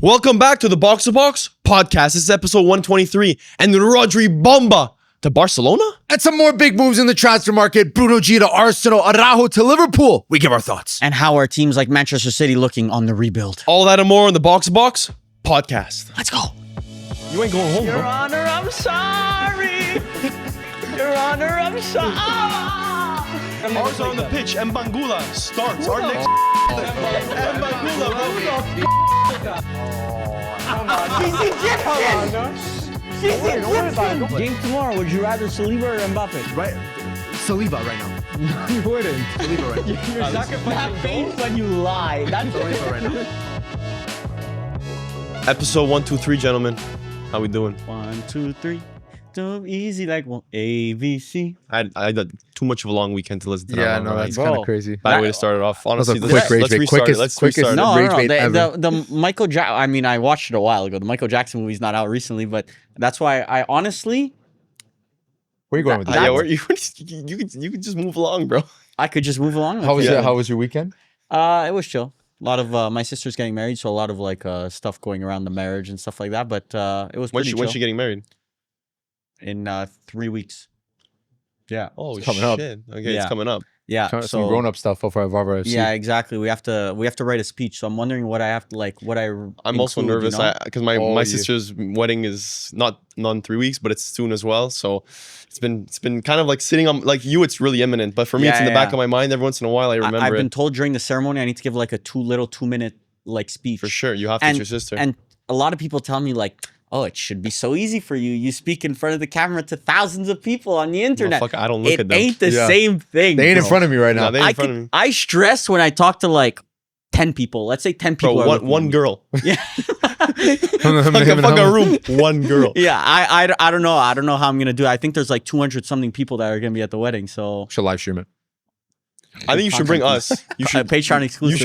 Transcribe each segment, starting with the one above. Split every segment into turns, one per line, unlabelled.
Welcome back to the Box to Box podcast. This is episode 123, and the Rodri bomba to Barcelona?
And some more big moves in the transfer market. Bruno G to Arsenal, Araujo to Liverpool. We give our thoughts.
And how are teams like Manchester City looking on the rebuild?
All that and more on the Box to Box podcast.
Let's go.
You ain't going home,
Your
bro.
Honor, I'm sorry. Your Honor, I'm sorry.
Ours are on the pitch, and Bangula starts our next. And Bangula, bro.
Game tomorrow, would you rather Saliba or Mbappe?
Right. Saliba right now.
You wouldn't.
Saliba right now.
You're sacrificing that face when you lie. That's
Saliba right now.
Episode 123, gentlemen. How we doing?
1, 2, 3. So easy like one ABC.
I had too much of a long weekend to listen to that.
Yeah,
one,
no,
right?
that's
Bro.
kind of crazy.
Bad way to start it off. Honestly,
That was a quick rage
let's
bait.
restart it.
Quickest-
Let's
quickest
restart it.
No, rage bait ever.
The Michael Jackson. I mean, I watched it a while ago. The Michael Jackson movie's not out recently, but that's why I honestly
Where are you going with
Yeah,
this?
you can just move along, bro.
I could just move along.
How was
Yeah.
it? How was your weekend?
It was chill. A lot of my sister's getting married, so a lot of like stuff going around the marriage and stuff like that. But it was pretty
When's
chill.
she getting married?
In 3 weeks. Yeah.
Oh,
It's coming up.
shit. Okay,
Yeah.
it's coming up.
Yeah.
Some
So
grown-up stuff for Varvar FC.
yeah, exactly. We have to write a speech. So I'm wondering what I have to
I'm also nervous because my
Oh, yeah.
sister's wedding is not in 3 weeks, but it's soon as well. So it's been kind of like sitting on like you. It's really imminent, but for me,
Yeah,
it's in the
yeah,
back of my mind. Every once in a while, I remember
I've
it.
been told during the ceremony I need to give like a 2-minute like speech.
For sure, you have to. It's your sister.
And a lot of people tell me like, oh, it should be so easy for you. You speak in front of the camera to thousands of people on the internet.
Motherfucker, I don't look
It
at them.
ain't the
Yeah.
same thing.
They ain't in
bro.
front of me right now.
No, they ain't in front of me.
I stress when I talk to like 10 people. Let's say 10 people.
Bro,
are looking at
one
me.
girl.
Yeah.
Like a fucking room. One girl.
Yeah, I don't know. I don't know how I'm gonna do it. I think there's like 200 something people that are gonna be at the wedding. So
Should live stream it.
I think you should bring us. You should
Patreon
You
exclusive.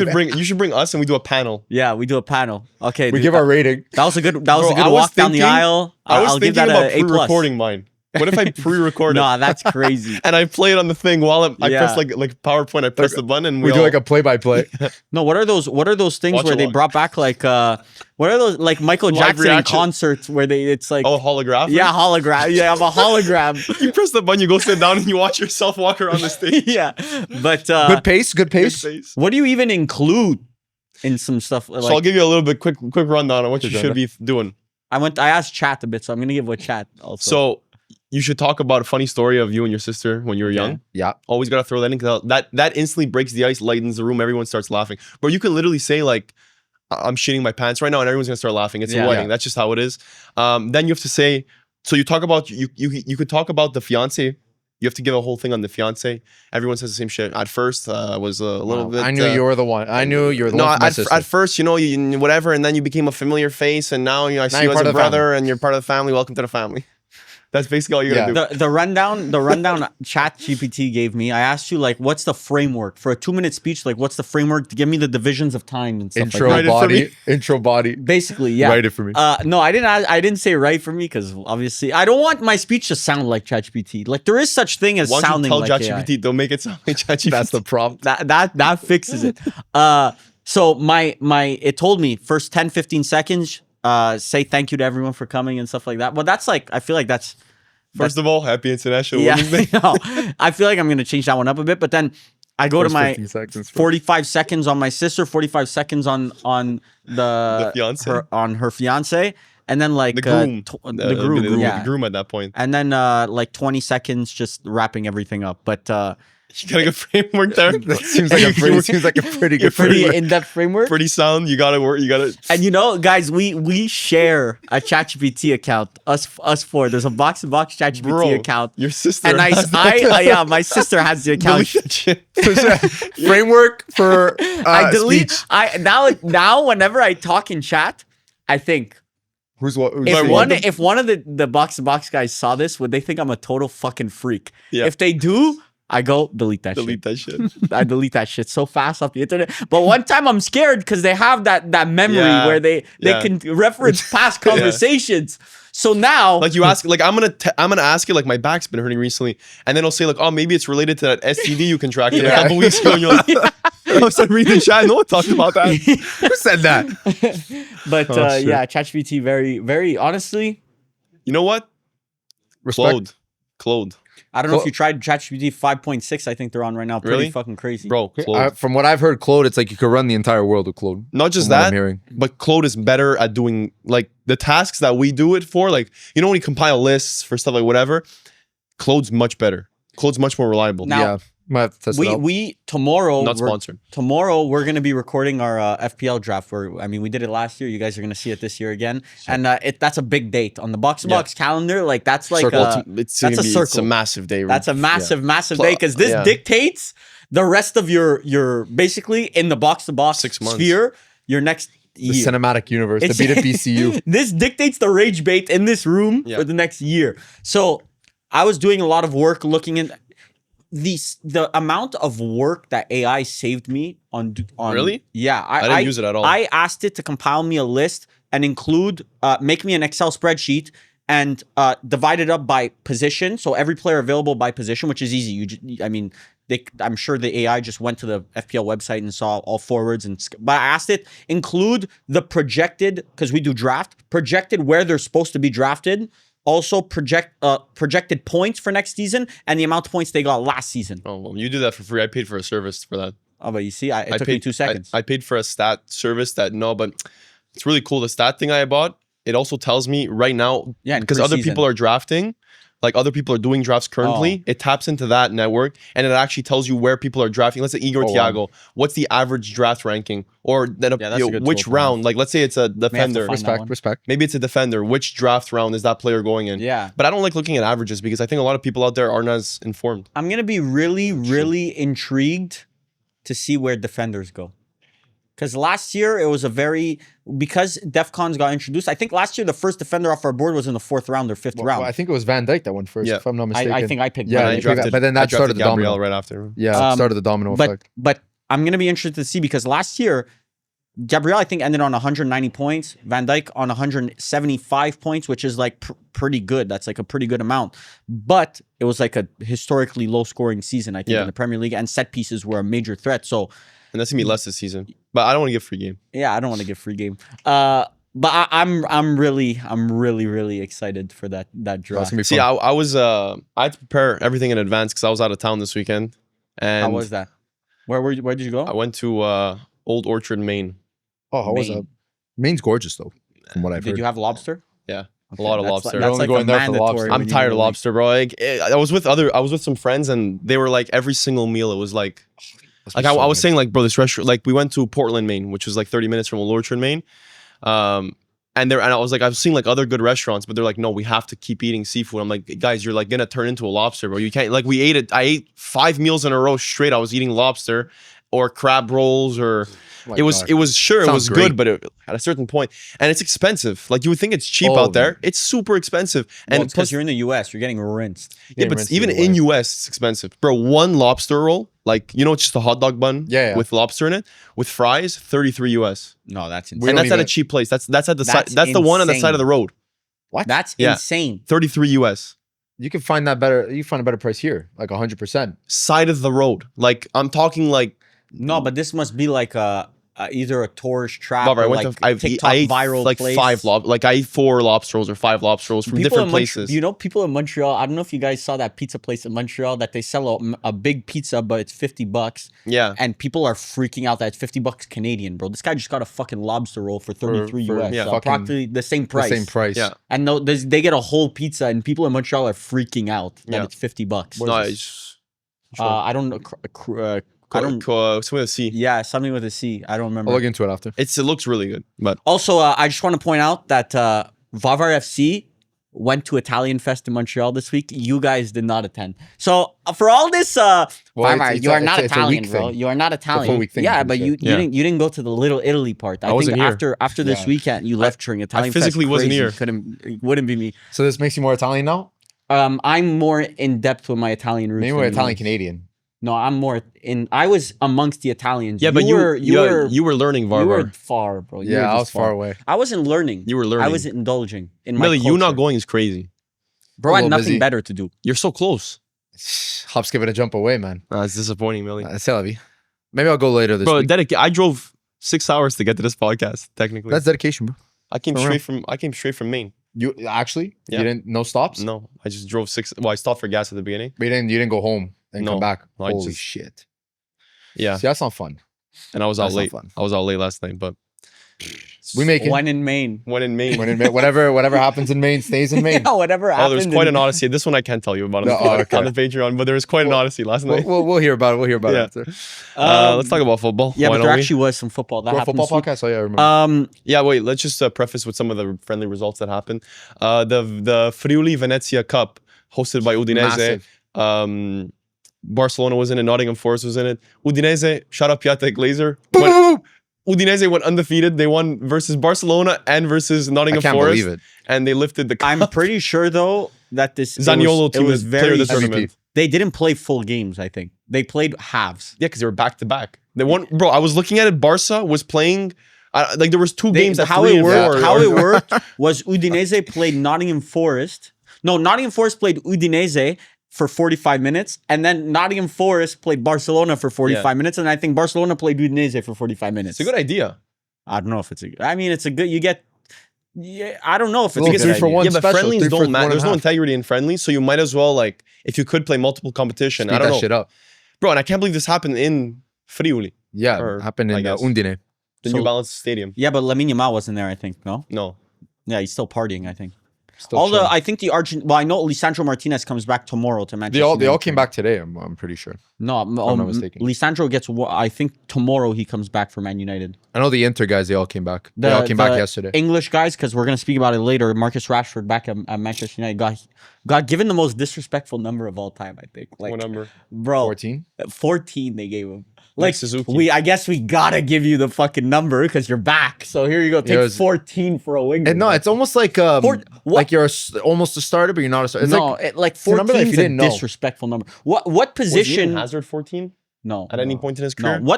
should bring us, and we do a panel.
Yeah, we do a panel. Okay,
We
dude,
give our rating.
that was a good
Bro, I was
walk down the
thinking-
aisle.
I was
I'll give
thinking
that
about
a A+.
pre-recording mine. What if I pre-record it?
Nah, that's crazy.
And I play it on the thing while I
Yeah.
press like PowerPoint. I press the button and
We do
all-
like a play-by-play.
No, what are those things
Watch
where they
along.
brought back like what are those like Michael
Live
Jackson in
reaction.
concerts where it's like
holographic.
yeah, hologram. Yeah, I'm a hologram.
You press the button, you go sit down, and you watch yourself walk around the stage.
Yeah. But
Good pace. Good
Good
pace.
face.
what do you even include in some stuff like
So I'll give you a little bit quick rundown on what you should be doing.
I asked chat a bit, so I'm gonna give a chat also.
So you should talk about a funny story of you and your sister when you were young.
Yeah.
Always gotta throw that in because that instantly breaks the ice, lightens the room, everyone starts laughing. Bro, you can literally say like, I'm shitting my pants right now, and everyone's gonna start laughing. It's
Yeah.
a wedding.
Yeah.
That's just how it is. Then you have to say, so you talk about you could talk about the fiance. You have to give a whole thing on the fiance. Everyone says the same shit. At first, was a little bit.
I knew you were the one. I knew you were the
No,
one. for my
at
sister.
first, you whatever, and then you became a familiar face, and now I see
you're
you as
part
a
of the
brother, and you're part of the family. Welcome to the family. That's basically all you're gonna do.
the rundown chat GPT gave me. I asked you like, what's the framework for a 2-minute speech? Like, what's the framework to give me the divisions of time and stuff
Intro
like that?
Write it for
body.
me.
Intro body.
Basically, yeah.
Write it for me.
No, I didn't say right for me because obviously I don't want my speech to sound like ChatGPT. Like there is such thing as
Why don't you
sounding
tell
like AI.
ChatGPT? They'll make it sound like ChatGPT.
That's the problem.
That fixes it. So my it told me first 10-15 seconds. Say thank you to everyone for coming and stuff like that. But that's like I feel like that's
First of all, happy International
yeah.
Women's Day.
No, I feel like I'm gonna change that one up a bit. But then I go
First
to my
15 seconds.
45 seconds on my sister, 45 seconds on
The fiance?
her fiance, and then like
The groom.
the groom, yeah.
The groom at that point.
And then like 20 seconds just wrapping everything up. But
You got a good framework there.
That seems like a pretty good
pretty
framework.
in-depth framework.
Pretty sound. You gotta work. You gotta.
And you know, guys, we share a ChatGPT account. Us four. There's a box to box ChatGPT
Bro,
account.
your sister.
And
has that.
yeah, my sister has the account.
Delete that shit.
Framework for
I delete.
speech.
Now whenever I talk in chat, I think
Who's what? Who's
if
Sorry,
one
what?
if one of the box to box guys saw this, would they think I'm a total fucking freak?
Yeah.
If they do, I go delete that
Delete that shit.
shit. I delete that shit so fast off the internet. But one time I'm scared because they have that memory
Yeah.
where they
Yeah.
can reference past conversations. So now,
Like you ask, like I'm gonna ask you, like my back's been hurting recently, and then I'll say like, oh, maybe it's related to that STD you contracted a couple weeks ago. And you're like, I started reading the chat. No one talked about that.
Who said that?
But
Oh, shit.
yeah, ChatGPT very, very honestly.
You know what?
Respect.
Claude.
I don't know if you tried ChatGPT 5.6. I think they're on right now. Pretty
Really?
fucking crazy.
Bro, Claude.
From what I've heard, Claude, it's like you could run the entire world with Claude.
Not just
from what I'm
that,
hearing.
but Claude is better at doing like the tasks that we do it for. Like, you know, when you compile lists for stuff like whatever, Claude's much better. Claude's much more reliable.
Now,
Yeah. Might have to test it out.
we tomorrow
Not
we're-
sponsored.
Tomorrow we're gonna be recording our FPL draft. Where I mean, we did it last year. You guys are gonna see it this year again, and that's a big date on the box to box calendar. Like that's like
Circle.
It's
that's a
It's
circle.
a massive day.
That's a massive, massive
Pl-
day because this
yeah.
dictates the rest of your basically in the box to box
6 months.
sphere. Your next
The
year.
cinematic universe, the BCU.
This dictates the rage bait in this room
Yeah.
for the next year. So I was doing a lot of work looking in the amount of work that AI saved me on
Really?
Yeah,
I didn't use it at all.
I asked it to compile me a list and include make me an Excel spreadsheet and divide it up by position. So every player available by position, which is easy. I mean, I'm sure the AI just went to the FPL website and saw all forwards but I asked it include the projected, because we do draft, projected where they're supposed to be drafted. Also projected points for next season and the amount of points they got last season.
Oh, well, you do that for free. I paid for a service for that.
Oh, but you see, it took
paid,
me 2 seconds.
I paid for a stat service but it's really cool. The stat thing I bought, it also tells me right now,
Yeah, in
because other
preseason.
people are drafting, like other people are doing drafts currently, it taps into that network and it actually tells you where people are drafting. Let's say Igor Thiago, what's the average draft ranking? Or then
that's a good
which
tool,
round? Like let's say it's a defender.
find that one.
Respect.
Maybe it's a defender. Which draft round is that player going in?
Yeah.
But I don't like looking at averages because I think a lot of people out there aren't as informed.
I'm going to be really, really intrigued to see where defenders go. Because last year it was because DEFCONs got introduced. I think last year the first defender off our board was in the 4th round or 5th round.
Well, I think it was Van Dijk that went first,
Yeah.
if I'm not mistaken.
I think I picked
Yeah,
Van
I
Dijk.
drafted- but then that
I drafted
started the domino.
Gabriel right after.
Yeah, it started the domino effect.
But I'm going to be interested to see because last year, Gabriel, I think, ended on 190 points. Van Dijk on 175 points, which is like pretty good. That's like a pretty good amount. But it was like a historically low scoring season, I think, in the Premier League. And set pieces were a major threat. So,
And that's gonna be less this season. But I don't want to give free game.
yeah, I don't want to give free game. But I'm really excited for that
That's
draft.
gonna be
See,
fun.
I was I had to prepare everything in advance because I was out of town this weekend. And
How was that? Where did you go?
I went to Old Orchard, Maine.
Oh, how was
Maine.
that? Maine's gorgeous though, from what I've
Did
heard.
you have lobster?
Yeah, a lot of lobster.
That's
only
like
going
a
there for
mandatory.
lobster.
when
I'm
you
tired
go
of
to the
lobster, bro. Like I was with some friends and they were like every single meal. It was like
Must be
I
so
was
good.
saying like, bro, this restaurant, like we went to Portland, Maine, which was like 30 minutes from Old Orchard, Maine. And I was like, I've seen like other good restaurants, but they're like, no, we have to keep eating seafood. I'm like, guys, you're like gonna turn into a lobster, bro. You can't like we ate it. I ate 5 meals in a row straight. I was eating lobster or crab rolls or
My
it was
God.
it was sure it
Sounds
was
great.
good, but at a certain point, and it's expensive. Like you would think it's cheap
Oh,
out there.
man.
It's super expensive.
And
And
because you're in the US, you're getting rinsed.
yeah,
Getting
but
rinsed
even
either
in
way.
US, it's expensive, bro. One lobster roll, like you know, it's just a hot dog bun,
Yeah.
with lobster in it, with fries, 33 US,
No, that's
We
insane.
and
don't
that's at a
even-
cheap place. That's at the side.
That's
That's the one on the side
insane.
of the road.
What?
That's
Yeah.
insane.
33 US,
You can find that better. You find a better price here, like 100%.
side of the road. Like I'm talking like
No, but this must be like either a tourist trap
Barbara,
or
I went
like
to
TikTok
I ate
viral
like
place.
I ate 4 lobster rolls or 5 lobster rolls from different places.
You know, people in Montreal. I don't know if you guys saw that pizza place in Montreal that they sell a big pizza, but it's $50,
Yeah,
and people are freaking out that it's $50 Canadian, bro. This guy just got a fucking lobster roll for 33
for-
US,
yeah.
so
fucking-
practically the same price.
The same price.
yeah.
And no, they get a whole pizza, and people in Montreal are freaking out that
Yeah.
it's $50.
No, it's
I don't know. I don't.
It's with a C.
Yeah, something with a C. I don't remember.
I'll look into it after.
It looks really good, but
Also, I just want to point out that Varvar FC went to Italian Fest in Montreal this week. You guys did not attend. So for all this, Varvar,
it's
you
a-
are not
it's a week
Italian, bro.
thing.
You are not Italian.
full week thing,
Yeah,
you
but
said.
you
Yeah.
didn't go to the Little Italy part. I think
wasn't here.
after this
Yeah.
weekend you left during Italian Fest.
physically wasn't
Crazy.
here.
It wouldn't be me.
So this makes you more Italian now?
I'm more in depth with my Italian roots.
Maybe
than
we're
you
Italian
are.
Canadian.
No, I'm more in. I was amongst the Italians.
yeah, but you were learning
you were
Varvar.
far, bro. You
Yeah,
were
I
just
was far away.
I wasn't learning.
You were learning.
I was indulging in my
Millie,
culture.
you not going is crazy.
Bro, I
A
had
little
nothing
busy.
better to do.
You're so close.
Hop's giving a jump away, man.
It's disappointing, Millie.
C'est la vie. Maybe I'll go later this
Bro,
week.
I drove 6 hours to get to this podcast. Technically,
That's dedication, bro.
I came
for
straight from Maine.
You actually?
Yeah.
You didn't? No stops?
No, I just drove 6. Well, I stopped for gas at the beginning.
But you didn't go home and
No.
come back?
No, I
Holy
just-
shit.
Yeah,
See, that's not fun.
and I was out
That's not
late.
fun.
I was out late last night, but
We make it.
One in Maine.
when in Maine.
Whatever happens in Maine stays in Maine.
Yeah, whatever
Oh,
happened.
there's quite
in-
an odyssey. This one I can't tell you about on,
No,
the,
oh, okay.
on the Patreon, but there was quite an odyssey last night.
We'll hear about it. We'll hear about
Yeah.
it after.
Let's talk about football.
Yeah,
Why
but there
don't we?
actually was some football that
We're a
happened.
football
this week.
podcast? Oh, yeah, I remember.
Yeah, wait. Let's just preface with some of the friendly results that happened. The Friuli Venezia Cup, hosted by Udinese.
Massive.
Barcelona was in it. Nottingham Forest was in it. Udinese, shout out Piatek Glazer.
Boom!
Udinese went undefeated. They won versus Barcelona and versus
I
Nottingham
can't
Forest.
believe it.
And they lifted the cup.
I'm pretty sure though that this
Zaniolo
it
team
was
is player of the
very.
tournament.
They didn't play full games. I think they played halves.
Yeah, because they were back to back. They won, bro. I was looking at it. Barca was playing. Like there was two games at
how
3
it
and
worked.
4.
How it worked was Udinese played Nottingham Forest. No, Nottingham Forest played Udinese for 45 minutes, and then Nottingham Forest played Barcelona for 45 minutes, and I think Barcelona played Udinese for 45 minutes.
It's a good idea.
I don't know if it's a. I mean, it's a good. You get. Yeah, I don't know if it's a
Little
good
3 for
idea.
1
Yeah, but
special,
friendlies
3 for
don't matter.
1
There's no
and a half.
integrity in friendlies, so you might as well like if you could play multiple competition.
Speed
I don't
that
know,
shit up.
bro. And I can't believe this happened in Friuli,
Yeah,
Or,
happened
I
in
guess.
Undine.
the
So-
New Balance Stadium.
Yeah, but Lamine Yamal wasn't there. I think no.
No,
Yeah, he's still partying. I think.
Still
Although
chilling.
I think the Argent. Well, I know Lisandro Martinez comes back tomorrow to Manchester.
They all
United.
came back today. I'm pretty sure.
No,
I'm not mistaken.
Lisandro gets. I think tomorrow he comes back for Man United.
I know the Inter guys. They all came back. They all came back yesterday.
English guys, because we're gonna speak about it later. Marcus Rashford back at Manchester United got given the most disrespectful number of all time. I think. Like,
what number?
bro,
14.
14 they gave him. Like
Suzuki.
I guess we gotta give you the fucking number because you're back. So here you go. Take
it was-
14 for a winger.
And no, it's almost like
what?
like you're almost a starter, but you're not a starter. It's
no,
like
like
a number
14
that if
is
you
a
didn't know.
disrespectful number. What
Was Eden
position?
Hazard 14
No.
at any point in his
No.
career?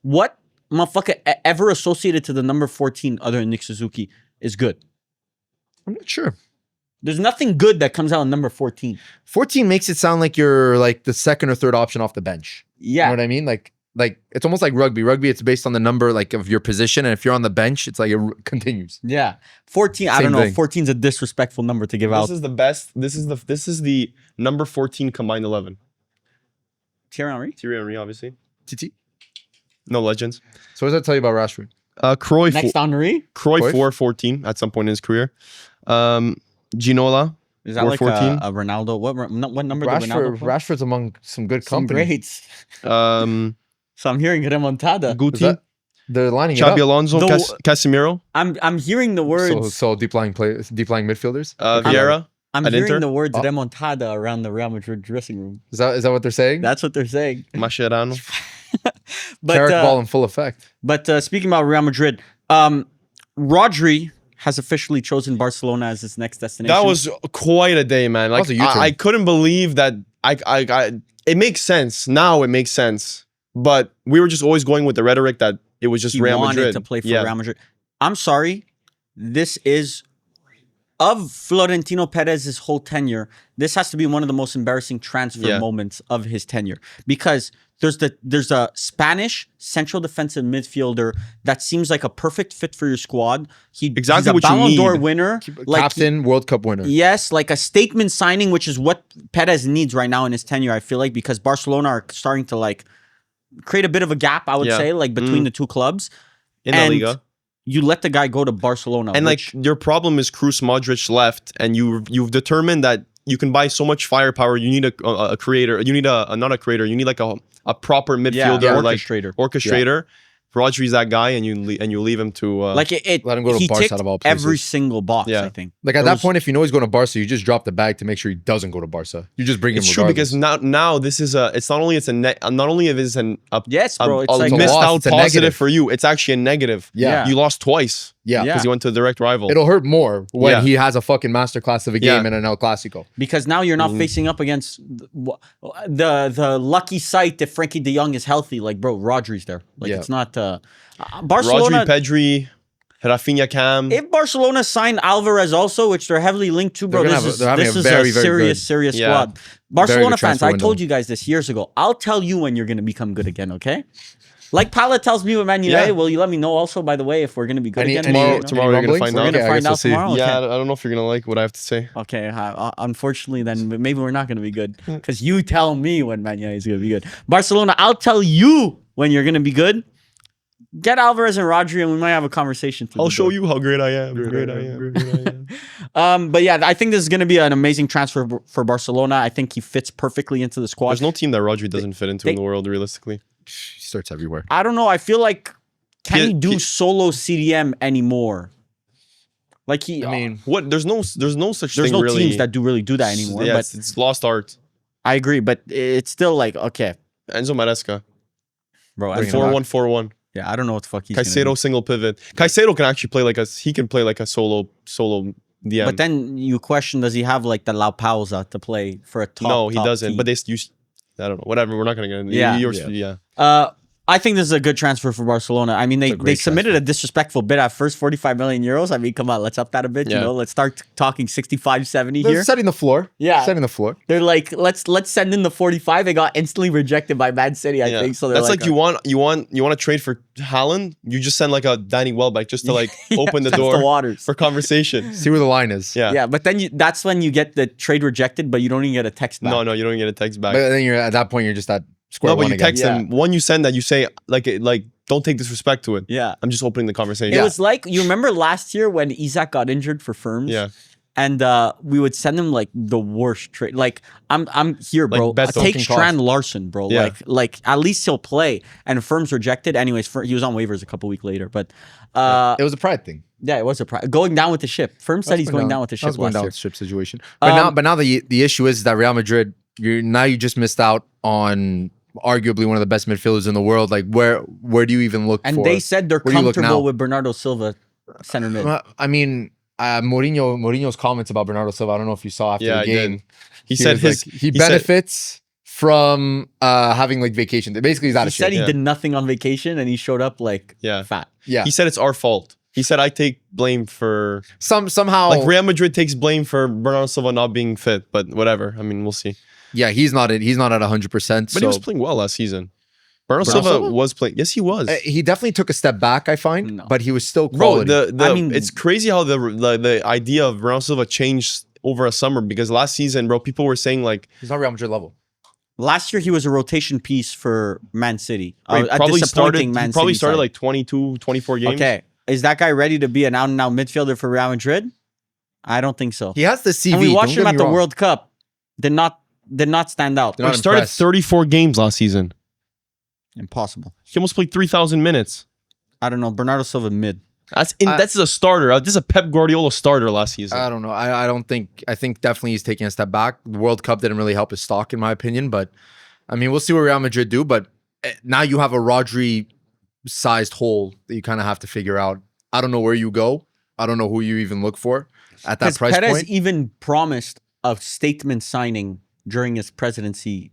What motherfucker ever associated to the number 14 other than Nick Suzuki is good?
I'm not sure.
There's nothing good that comes out in number 14.
14 makes it sound like you're like the second or third option off the bench. You
Yeah.
know what I mean? Like it's almost like rugby. Rugby, it's based on the number like of your position, and if you're on the bench, it's like it continues.
Yeah. 14, I
Same
don't know.
thing.
14 is a disrespectful number to give out.
This is the best. This is the number 14 combined 11.
Thierry Henry?
Thierry Henry, obviously.
TT.
No legends.
So what does that tell you about Rashford?
Cruyff.
Next Henry?
Cruyff
Cruyff?
wore 14 at some point in his career. Ginola.
Is that
Or
like
14?
a Ronaldo? What number did Ronaldo play?
Rashford's among some good
Some
company.
greats.
Um,
So I'm hearing remontada.
Is
Guti.
that- they're lining it
Xabi
up.
Alonso.
The-
Casemiro.
I'm hearing the words.
So deep lying midfielders.
Vieira.
I'm
at
hearing
Inter?
the words
Oh.
remontada around the Real Madrid dressing room.
Is that what they're saying?
That's what they're saying.
Mascherano.
But
Carrot ball in full effect.
speaking about Real Madrid, Rodri has officially chosen Barcelona as his next destination.
That was quite a day, man. Like
was a U-turn.
I couldn't believe that. It makes sense now. It makes sense, but we were just always going with the rhetoric that it was just
he
Real
wanted
Madrid
to play for
Yeah.
Real Madrid. I'm sorry, this is of Florentino Perez's whole tenure. This has to be one of the most embarrassing transfer
Yeah.
moments of his tenure because there's a Spanish central defensive midfielder that seems like a perfect fit for your squad.
Exactly
he's a
what you
Ballon d'Or
need.
winner, like
Captain, World Cup winner.
yes, like a statement signing, which is what Perez needs right now in his tenure. I feel like because Barcelona are starting to like create a bit of a gap. I would
Yeah.
say like between the two clubs.
in
And
La Liga.
You let the guy go to Barcelona,
And
which-
like your problem is Kroos, Modric left, and you've determined that you can buy so much firepower. You need a creator. You need not a creator. You need like a proper midfielder, like
orchestrator.
orchestrator. Rodri's that guy, and you leave him to
Like it
Let him go to
he
Barca
ticked
out of all
every
places.
single box.
Yeah.
I think.
Like at
There
that
was-
point, if you know he's going to Barca, you just drop the bag to make sure he doesn't go to Barca. You just bring him.
It's true because now this is a. It's not only not only if it's a
Yes, bro. It's
a
like
missed
loss,
out
it's a
positive
negative.
for you. It's actually a negative.
Yeah.
You lost twice
Yeah.
Yeah.
because you went to a direct rival.
It'll hurt more when
Yeah.
he has a fucking masterclass of a game
Yeah.
in an El Clasico.
because now you're not facing up against the lucky sight if Frankie De Jong is healthy. Like, bro, Rodri's there. Like,
Yeah.
it's not Barcelona.
Rodri, Pedri, Rafinha Cam.
If Barcelona signed Alvarez also, which they're heavily linked to, bro,
They're
this
gonna
is
have- they're
this
having
is
a very,
a
very
serious,
good-
serious
Yeah.
squad. Barcelona
good
fans,
transfer
I
window.
told you guys this years ago. I'll tell you when you're going to become good again, okay? Like Pala tells me with Man United,
Yeah.
will you let me know also, by the way, if we're going to be good
Any-
again?
any-
You know?
tomorrow you're gonna
rumblings?
find
We're
out.
going to
Okay, I
find
guess we'll
out
see.
tomorrow?
Yeah,
Okay.
I don't know if you're gonna like what I have to say.
Okay, unfortunately, then maybe we're not going to be good because you tell me when Man United is going to be good. Barcelona, I'll tell you when you're going to be good. Get Alvarez and Rodri, and we might have a conversation. through
I'll
the
show
door.
you how great I am. Great I am.
But yeah, I think this is going to be an amazing transfer for Barcelona. I think he fits perfectly into the squad.
There's no team that Rodri doesn't fit into in
they-
the world, realistically.
He starts everywhere.
I don't know. I feel like can
He-
he do
he-
solo CDM anymore? Like
I mean,
What? There's no such
there's
thing.
no
really.
teams that do really do that anymore.
Yeah,
But
it's lost art.
I agree. But it's still like okay,
Enzo Maresca.
bro. I
Bring
mean,
him
4-1-4-1.
yeah, I don't know what the fuck he's gonna
Caicedo
do.
single pivot. Caicedo can actually play like a solo DM.
But then you question: does he have like the La Pausa to play for a top?
no, he
top
doesn't.
team?
But they use. I don't know. Whatever. We're not gonna get into.
Yeah.
Yeah.
I think this is a good transfer for Barcelona. I mean, they
great
submitted a disrespectful bid at first, 45 million euros. I mean, come on, let's up that a bit. You
Yeah.
know, let's start talking 65, 70
they're
here.
setting the floor.
Yeah.
Setting the floor.
They're like, let's send in the 45. They got instantly rejected by Man City, I
Yeah.
think. So they're
That's like you want to trade for Haaland. You just send like a Danny Welbeck just to like open the
test
door
the waters.
for conversation.
See where the line is.
Yeah.
Yeah, but then that's when you get the trade rejected, but you don't even get a text back.
No, you don't get a text back.
But then you're at that point, you're just at square
No, but
one
you
again.
text them. When you send that, you say like don't take disrespect to it.
Yeah.
I'm just opening the conversation.
It was like, you remember last year when Isaac got injured for Ferms?
Yeah.
And we would send him like the worst trade. Like I'm here,
Like
bro.
Beto.
Take
Token
Strand Larson, bro.
Yeah.
Like at least he'll play. And Firms rejected. Anyways, he was on waivers a couple weeks later. But
It was a pride thing.
yeah, it was going down with the ship. Firms said he's going down with the
That was
ship
going
last
down
year.
with the ship situation. But now the issue is that Real Madrid, you just missed out on arguably one of the best midfielders in the world. Like where do you even look
And
for?
they said they're
where do you look
comfortable
now?
with Bernardo Silva center mid.
I mean, Mourinho's comments about Bernardo Silva. I don't know if you saw after
Yeah,
the
I
game.
did. He said
was
his
like, he
said-
benefits from having like vacation. Basically, he's out
He
of
said
shape.
he
Yeah.
did nothing on vacation and he showed up like
Yeah.
fat.
Yeah,
He said it's our fault. He said I take blame for
somehow
like Real Madrid takes blame for Bernardo Silva not being fit, but whatever. I mean, we'll see.
Yeah, he's not at 100%.
But he was playing well last season. Bernardo
Bernardo
Silva
Silva?
was playing. Yes, he was.
He definitely took a step back, I find,
No.
but he was still
Bro,
quality.
I
I
mean,
mean-
it's crazy how the idea of Bernardo Silva changed over a summer because last season, bro, people were saying like
He's not Real Madrid level.
Last year he was a rotation piece for Man City.
he
A
probably
disappointing
started.
Man
He probably
City
started
side.
like 22, 24 games.
Okay, is that guy ready to be an out-and-out midfielder for Real Madrid? I don't think so.
He has the CV.
And we watched
don't
him
get
at
me
the
wrong.
World Cup. Did not stand out.
They're not
He started
impressed.
34 games last season.
Impossible.
He almost played 3,000 minutes.
I don't know. Bernardo Silva mid.
That's a starter. This is a Pep Guardiola starter last season.
I don't know. I don't think. I think definitely he's taking a step back. The World Cup didn't really help his stock, in my opinion. But I mean, we'll see what Real Madrid do. But now you have a Rodri-sized hole that you kind of have to figure out. I don't know where you go. I don't know who you even look for at that
Because
price
Perez
point.
even promised a statement signing during his presidency.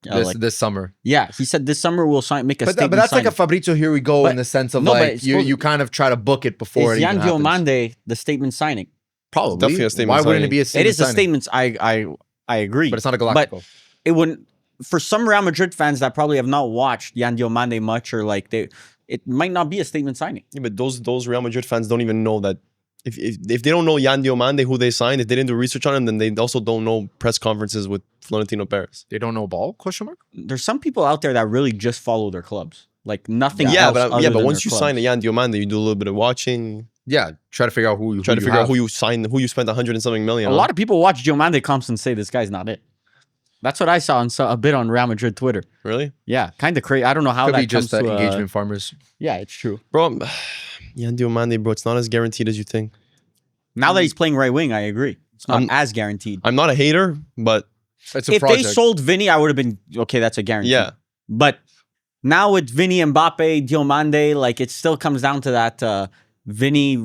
This summer.
Yeah, he said this summer we'll make a
But
statement
that's
signing.
like a Fabrizio, here we go,
But-
in the sense of
no, but
like
it's
you
supposed-
you kind of try to book it before
Is
it even
Yan
happens.
Diomande the statement signing?
Probably.
Definitely a statement
Why wouldn't
signing.
it be a
It
statement
is a
signing?
statement. I agree.
But it's not a Galactico.
But it wouldn't. For some Real Madrid fans that probably have not watched Yan Diomande much, or like it might not be a statement signing.
Yeah, but those Real Madrid fans don't even know that. If they don't know Yan Diomande, who they signed, if they didn't do research on him, then they also don't know press conferences with Florentino Perez.
They don't know ball? Question mark.
There's some people out there that really just follow their clubs, like nothing.
Yeah,
else
but
other than
once
their
you sign a
clubs.
Yan Diomande, you do a little bit of watching,
Yeah, try to figure out who you
try to figure out
have.
who you signed, who you spent 100 and something million.
A lot of people watch Diomande comps and say this guy's not it. That's what I saw a bit on Real Madrid Twitter.
Really,
Yeah, kind of crazy. I don't know how
Could
that
be just
comes to
engagement farmers.
Yeah, it's true.
bro. Yan Diomande, bro, it's not as guaranteed as you think.
Now that he's playing right wing, I agree. It's not
I'm-
as guaranteed.
I'm not a hater, but
It's a
If
project.
they sold Vinny, I would have been okay. That's a guarantee.
yeah,
But now with Vinny, Mbappe, Diomande, like it still comes down to that Vinny,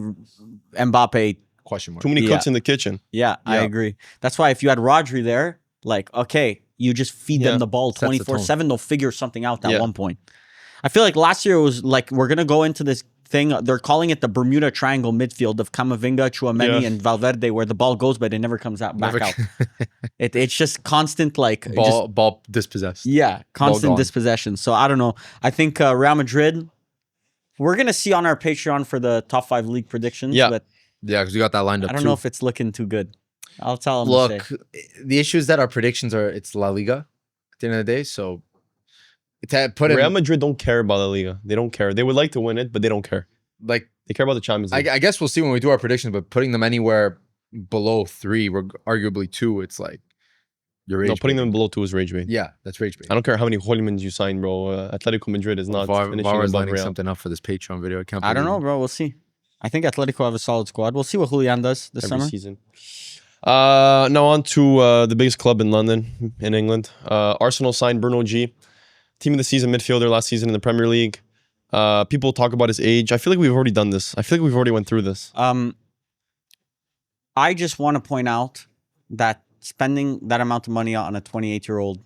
Mbappe.
Question mark.
too many
Yeah.
cooks in the kitchen.
Yeah, I
Yeah.
agree. That's why if you had Rodri there, like, okay, you just feed
Yeah.
them the ball
Sets the tone.
24/7, they'll figure something out at
Yeah.
one point. I feel like last year it was like, we're going to go into this thing. They're calling it the Bermuda Triangle midfield of Camavinga, Tchouaméni,
Yeah.
and Valverde, where the ball goes, but it never comes out back out. It's just constant, like
Ball dispossessed.
yeah, constant
gone.
dispossession. So I don't know. I think Real Madrid. We're gonna see on our Patreon for the top 5 league predictions.
Yeah.
But
Yeah, because we got that lined up
I don't
too.
know if it's looking too good. I'll tell them.
Look, the issue is that our predictions are it's La Liga at the end of the day. So put
Real
in
Madrid don't care about La Liga. They don't care. They would like to win it, but they don't care.
like
They care about the Champions League.
I guess we'll see when we do our predictions, but putting them anywhere below 3, arguably 2, it's like you're
No, putting them below 2 is rage bait.
Yeah, that's rage bait.
I don't care how many Holmans you sign, bro. Atletico Madrid is not finishing
Varvar's
above
lining
Real.
something up for this Patreon video.
I don't know, bro. We'll see. I think Atletico have a solid squad. We'll see what Julian does this
Every
summer.
season. Now on to the biggest club in London, in England. Arsenal signed Bruno G, team of the season midfielder last season in the Premier League. People talk about his age. I feel like we've already done this. I feel like we've already went through this.
I just want to point out that spending that amount of money on a 28-year-old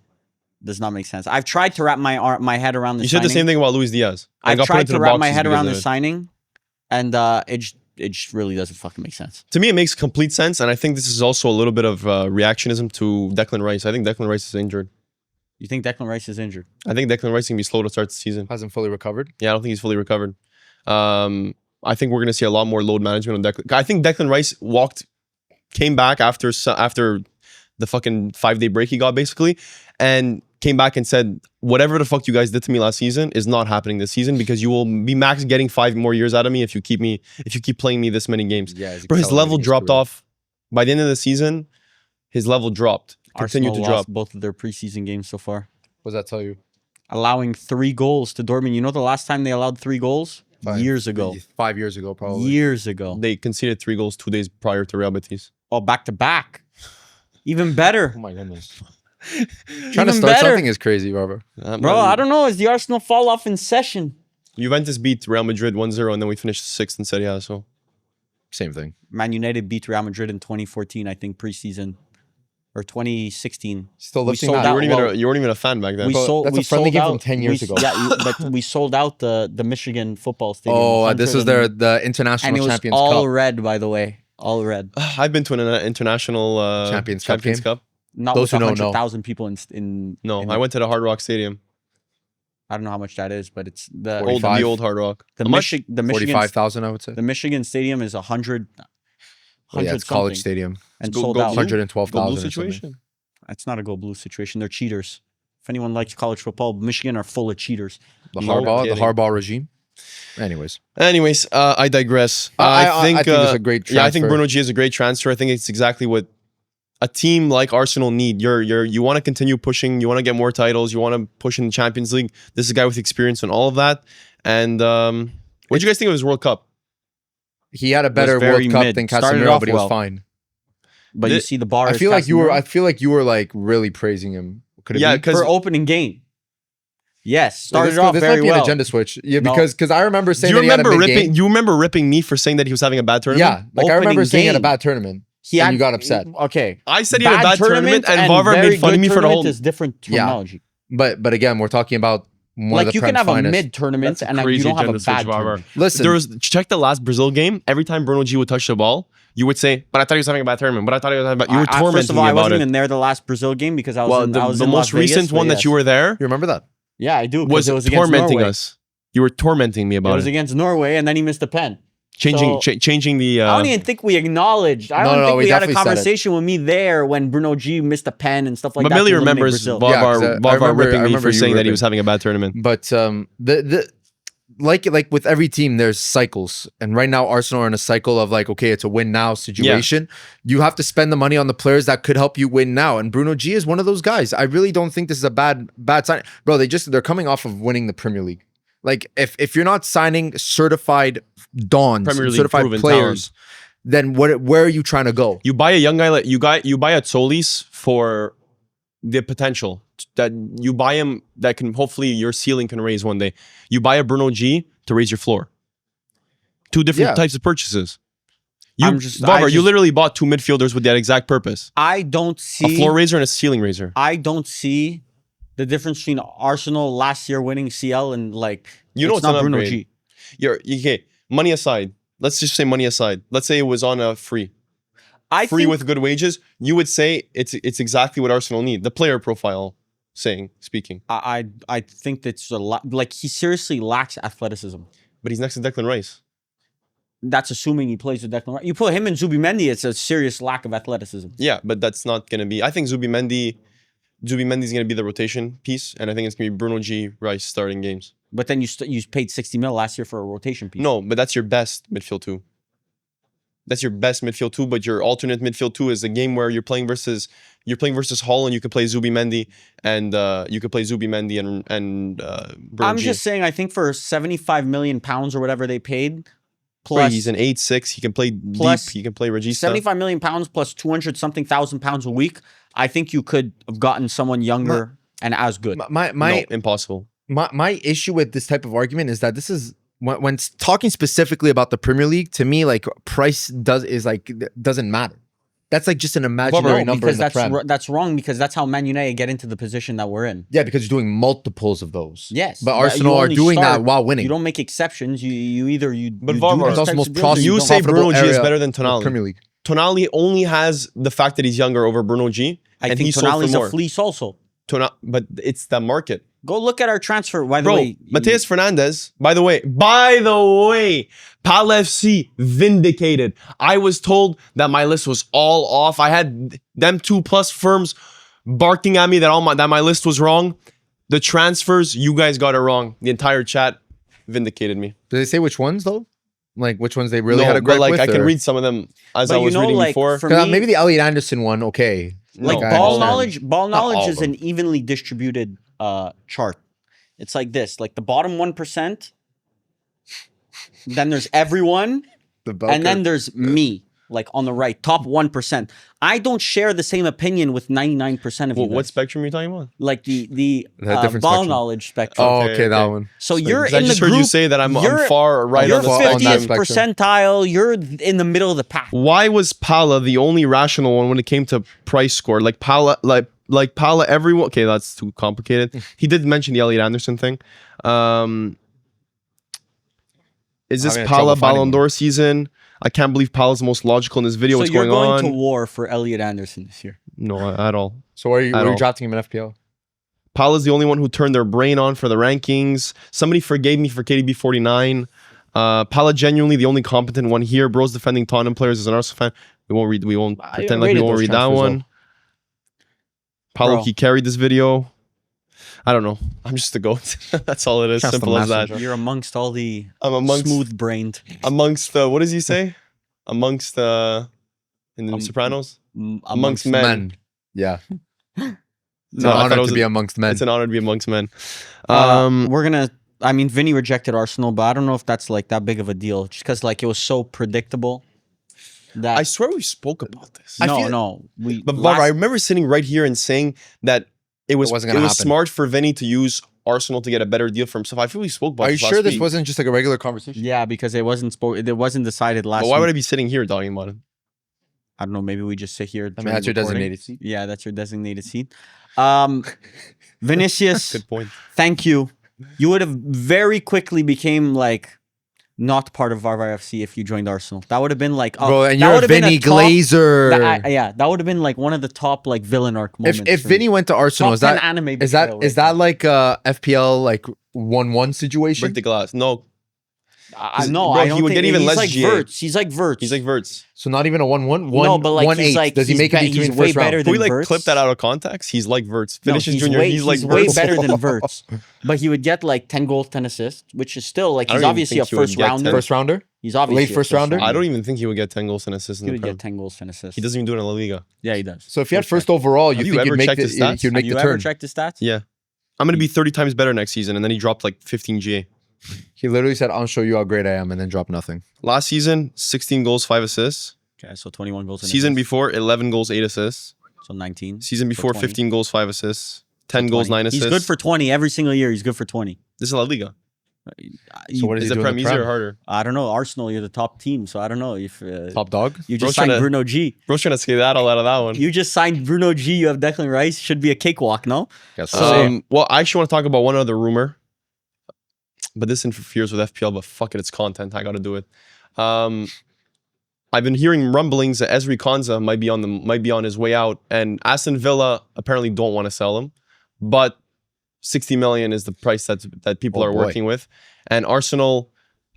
does not make sense. I've tried to wrap my head around this.
You said the same thing about Luis Diaz. I
I've
got put
tried
into
to
the
wrap my
boxes
head
because
around
of
the
it.
signing, and it just really doesn't fucking make sense.
To me, it makes complete sense, and I think this is also a little bit of reactionism to Declan Rice. I think Declan Rice is injured.
You think Declan Rice is injured?
I think Declan Rice can be slow to start the season.
Hasn't fully recovered.
Yeah, I don't think he's fully recovered. I think we're going to see a lot more load management on Declan. I think Declan Rice came back after the fucking 5-day break he got, basically, and came back and said, whatever the fuck you guys did to me last season is not happening this season because you will be max getting 5 more years out of me if you keep playing me this many games.
Yeah,
Bro, his level dropped off. By the end of the season, his level dropped. Continued
Arsenal
to drop.
lost both of their preseason games so far,
What does that tell you?
allowing 3 goals to Dortmund. You know the last time they allowed 3 goals? Years ago.
5 years ago, probably.
Years ago.
They conceded 3 goals 2 days prior to Real Betis.
Oh, back to back. Even better.
Oh my goodness.
Trying to
Even
start
better.
something is crazy, Barber.
Bro, I don't know. Is the Arsenal fall off in session?
Juventus beat Real Madrid 1-0 and then we finished 6th in Serie A. So
Same thing.
Man United beat Real Madrid in 2014, I think, preseason. Or 2016.
Still
We
lifting
sold
that.
out.
you weren't even a fan back then.
We
Bro,
sold.
that's
we
a friendly
sold
game
out,
from 10 years ago.
Yeah, but we sold out the Michigan football stadium.
Oh, this was
100
the International
and it was
Champions
all
Cup.
red, by the way, all red.
I've been to an international
Champions Cup game?
Cup.
Not
Those
with
who don't know.
100,000 people in.
No,
in-
I went to the Hard Rock Stadium.
I don't know how much that is, but it's the
45.
The old Hard Rock.
the,
How much?
the Michigan
45,000, I would say.
the Michigan stadium is 100.
Oh, yeah, it's college stadium.
and
Go-
sold
go
out.
blue.
112,000.
Go blue
or something.
situation.
It's not a go blue situation. They're cheaters. If anyone likes college football, Michigan are full of cheaters.
The
No
Harbaugh
kidding.
regime. Anyways,
Anyways, I digress.
I think it's a great transfer.
Yeah, I think Bruno G is a great transfer. I think it's exactly what a team like Arsenal need. You want to continue pushing. You want to get more titles. You want to push in the Champions League. This is a guy with experience and all of that. And what did you guys think of his World Cup?
he had a better
very
World Cup
mid.
than
Started
Casemiro,
off
but he was
well.
fine.
But you see the bar.
I
is
feel like you were.
Casemiro
I feel like you were like really praising him. Could it
Yeah,
be?
because
for opening game. Yes, started
this,
off
this
very
might be
well.
an agenda switch. Yeah,
No.
because I remember
do
saying
you
that he had a
remember
big
ripping?
game.
You remember ripping me for saying that he was having a bad tournament?
Yeah, like I remember
Opening
saying he had a
game.
bad tournament.
He
and you got upset.
Okay,
I said he had a bad tournament, and Varvar
very
made fun of
good
me for the
tournament
whole.
is different
Yeah.
terminology.
But again, we're talking about one
Like
of the
you can
Prem's
have a
finest.
mid tournament
That's a
and you
crazy
don't have a
agenda switch,
bad
Varvar.
tournament.
Listen,
There was check the last Brazil game. Every time Bruno G would touch the ball, you would say, "But I thought he was having a bad tournament." But I thought he was having. You were tormenting
First of all,
me
I
about
wasn't
it.
even there the last Brazil game because I was
Well,
in, I was
the
in
most
Las Vegas,
recent one
but
that you
yes.
were there
you remember that?
Yeah, I do. 'cause
was
it was against
tormenting
Norway.
us. You were tormenting me
It
about
was
it.
against Norway, and then he missed a pen.
Changing
So-
changing the.
I don't even think we acknowledged. I
No,
don't
no,
think
we
we had a
definitely said it.
conversation with me there when Bruno G missed a pen and stuff like
but
that.
Millie
to eliminate
remembers
Brazil.
Yeah, 'cause
Varvar
I
Varvar
remember-
ripping
I
me
remember
for
you
saying that he
ripping.
was having a bad tournament.
But the like with every team, there's cycles, and right now Arsenal are in a cycle of like, okay, it's a win now situation. You have to spend the money on the players that could help you win now, and Bruno G is one of those guys. I really don't think this is a bad sign, bro. They're coming off of winning the Premier League. Like if you're not signing certified dons,
Premier League
certified
proven
players, then where are you trying to go?
You buy a young guy like you buy a Solis for the potential that you buy him that can hopefully your ceiling can raise one day. You buy a Bruno G to raise your floor. Two different
Yeah.
types of purchases.
I
You literally bought 2 midfielders with that exact purpose.
I don't
A
see.
floor raiser and a ceiling raiser.
I don't see the difference between Arsenal last year winning CL and like
You know
it's
it's
not
an
Bruno
upgrade.
G.
You're okay. money aside, let's just say money aside. Let's say it was on a free
I
free
think,
with good wages. You would say it's exactly what Arsenal need. The player profile, speaking.
I think that's a lot. Like he seriously lacks athleticism.
But he's next to Declan Rice.
That's assuming he plays with Declan Rice. You put him and Zubimendi, it's a serious lack of athleticism.
Yeah, but that's not gonna be. I think Zubimendi's gonna be the rotation piece, and I think it's gonna be Bruno G Rice starting games.
But then you paid 60 mil last year for a rotation piece.
No, but that's your best midfield two. That's your best midfield two, but your alternate midfield two is a game where you're playing versus Holland. You could play Zubimendi and Bruno
I'm
G.
just saying, I think for 75 million pounds or whatever they paid,
Bro,
plus
he's an 8'6". He can play
plus
deep. He can play Regista.
75 million pounds plus 200 something thousand pounds a week. I think you could have gotten someone younger and as good.
No, impossible.
My issue with this type of argument is that this is when talking specifically about the Premier League, to me, like price doesn't matter. That's like just an imaginary number in the Prem.
That's wrong because that's how Man United get into the position that we're in.
Yeah, because you're doing multiples of those.
Yes,
but Arsenal are doing that while winning.
You don't make exceptions.
But
you
Varvar,
do
it's
also
types
most
of building.
You say Bruno G is better than
Premier
Tonali.
League.
Tonali only has the fact that he's younger over Bruno G.
I
and
think
he sold for
Tonali's
more.
a fleece also.
But it's the market.
Go look at our transfer. By the
Bro,
way,
Mateus Fernandes, by the way, Pal FC vindicated. I was told that my list was all off. I had them 2+ Ferms barking at me that my list was wrong. The transfers, you guys got it wrong. The entire chat vindicated me.
Did they say which ones though? Like which ones they really had a
but
gripe
like
with?
I can
or-
read some of them as
But
I was reading before.
for me,
maybe the Elliot Anderson one. Okay,
like
No, I
ball
understand.
knowledge
all
is
of
an evenly distributed chart. It's like this, like the bottom 1%, then there's everyone, and then there's me, like on the right, top 1%. I don't share the same opinion with 99% of you
What
guys.
spectrum are you talking about?
Like the
different
ball
spectrum.
knowledge spectrum.
Oh,
Okay,
okay, that
okay.
one.
So you're
Because I
in the
just
group.
heard you say that I'm
you're-
far right
You're
on the
on that
50th
spectrum.
percentile. You're in the middle of the pack.
Why was Pala the only rational one when it came to price score? Like Pala, everyone. Okay, that's too complicated. He did mention the Elliot Anderson thing. Is this
Having
Pala
trouble finding
Ballon d'Or season? I can't believe Pala's the most logical in this video.
So
What's
you're
going
going
on?
to war for Elliot Anderson this year.
No, at all.
So are you
At all.
drafting him in FPL?
Pala's the only one who turned their brain on for the rankings. Somebody forgave me for KDB 49. Pala genuinely the only competent one here. Bro's defending Tottenham players as an Arsenal fan. We won't pretend like we
rated
won't
those
read that
transfers,
one. Paulo,
Bro.
he carried this video. I don't know. I'm just a goat. That's all it is.
Just
Simple
a
as that.
messenger.
You're amongst all the
I'm amongst
smooth-brained.
what does he say? Amongst in the Sopranos? Amongst men.
Yeah. It's
No,
an
I thought
honor
it was
to be amongst men.
It's an honor to be amongst men.
We're gonna. I mean, Vinny rejected Arsenal, but I don't know if that's like that big of a deal, just because like it was so predictable. That
I swear we spoke about this.
no, we.
But Varvar, I remember sitting right here and saying that it was
wasn't gonna happen.
smart for Vinny to use Arsenal to get a better deal for himself. I feel we spoke about
Are you
this
sure
last
this
week.
wasn't just like a regular conversation?
Yeah, because it wasn't decided last.
But why would I
week.
be sitting here talking about it?
I don't know. Maybe we just sit here.
I mean,
during
that's your
recording.
designated seat.
Yeah, that's your designated seat. Vinicius,
Good point.
thank you. You would have very quickly became like not part of Varvar FC if you joined Arsenal. That would have been like,
Bro, and
that
you're
would
a
have been
Vinny
top-
Glazer.
yeah, that would have been like one of the top like villain arc moments.
If
for me.
Vinny went to Arsenal,
Top
is
10
that
anime
is
betrayal
that is
right
that like a FPL like 1-1 situation?
Break the glass. No,
no,
bro,
I don't
he would
think
get even
he's
less
like
GA.
Verts. He's like Verts.
he's like Verts.
So not even a 1-1.
No, but like
1-8.
he's like
Does he make it
he's
between
way
first
better
round?
than
Can we like
Verts.
clip that out of context? He's like Verts.
No,
Vinicius Jr.
way,
he's like
way
Verts.
better than Verts. But he would get like 10 goals, 10 assists, which is still like
I
he's
don't even
obviously a
think he would
first
get
rounder.
10.
First rounder?
He's obviously
Late
a
first rounder?
I don't even think he would get 10 goals and assists in
He
the
would
Prem.
get 10 goals, 10 assists.
He doesn't even do it in La Liga.
Yeah, he does.
So if he had
Go
first
check.
overall, you
Have you
think
ever
he'd make
checked his stats?
he'd make
Have
the
you ever
turn?
checked his stats?
Yeah. I'm going to be 30 times better next season. And then he dropped like 15 GA.
He literally said, "I'll show you how great I am," and then dropped nothing.
Last season, 16 goals, 5 assists.
Okay, so 21 goals. and
Season
assists.
before, 11 goals, 8 assists.
So 19.
Season before,
20.
15 goals, 5 assists. 10
So
goals,
20.
9 assists.
He's good for 20 every single year. He's good for 20.
This is La Liga.
So what
Is
is
the
he
Prem
doing?
easier or harder?
I don't know. Arsenal, you're the top team, so I don't know if
Top dog?
you
Bro's
just signed
trying to-
Bruno G.
Bro's trying to skedaddle out of that one.
You just signed Bruno G. You have Declan Rice. Should be a cakewalk, no?
Guess so.
Well, I actually want to talk about one other rumor. but this interferes with FPL. But fuck it, it's content. I got to do it. I've been hearing rumblings that Ezri Konsa might be on his way out, and Aston Villa apparently don't want to sell him, but 60 million is the price that people are working with, and Arsenal.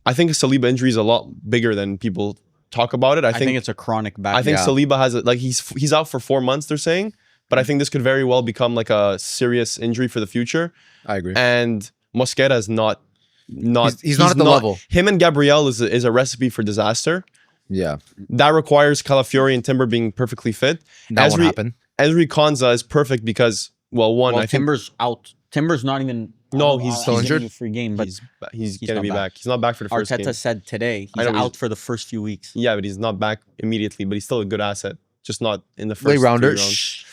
I think a Saliba injury is a lot bigger than people talk about it. I think
it's a chronic back.
I think Saliba has it. Like he's out for 4 months. They're saying, but I think this could very well become like a serious injury for the future.
I agree.
And Mosquera is not.
He's not at the level.
Him and Gabriel is a recipe for disaster.
Yeah,
that requires Calafiori and Timber being perfectly fit.
That won't happen.
Ezri Konsa is perfect because I think
Timber's out. Timber's not even.
No, he's
still injured.
A free game, but
he's gonna be back. He's not back for the first game.
Arteta said today he's out for the first few weeks.
Yeah, but he's not back immediately. But he's still a good asset, just not in the first
late rounder.
rounds.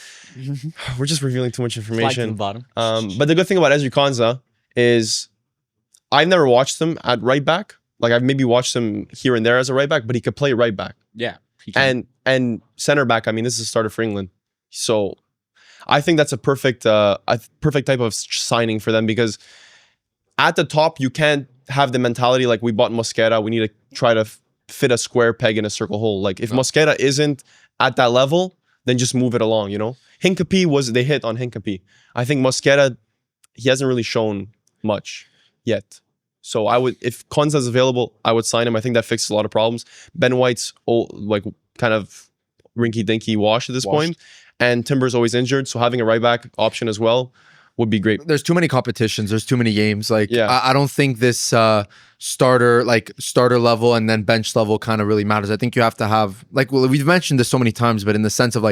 We're just revealing too much information.
Bottom.
But the good thing about Ezri Konsa is I've never watched him at right back. Like I've maybe watched him here and there as a right back, but he could play right back.
Yeah.
And center back, I mean, this is a starter for England. So I think that's a perfect type of signing for them, because at the top, you can't have the mentality like we bought Mosquera. We need to try to fit a square peg in a circle hole. Like if Mosquera isn't at that level, then just move it along, you know? They hit on Hincapie. I think Mosquera, he hasn't really shown much yet. So if Konsa's available, I would sign him. I think that fixes a lot of problems. Ben White's kind of rinky-dinky wash at this point. And Timber's always injured, so having a right back option as well would be great.
There's too many competitions. There's too many games. Like I don't think this starter level and then bench level kind of really matters. I think you have to have we've mentioned this so many times, but in the sense of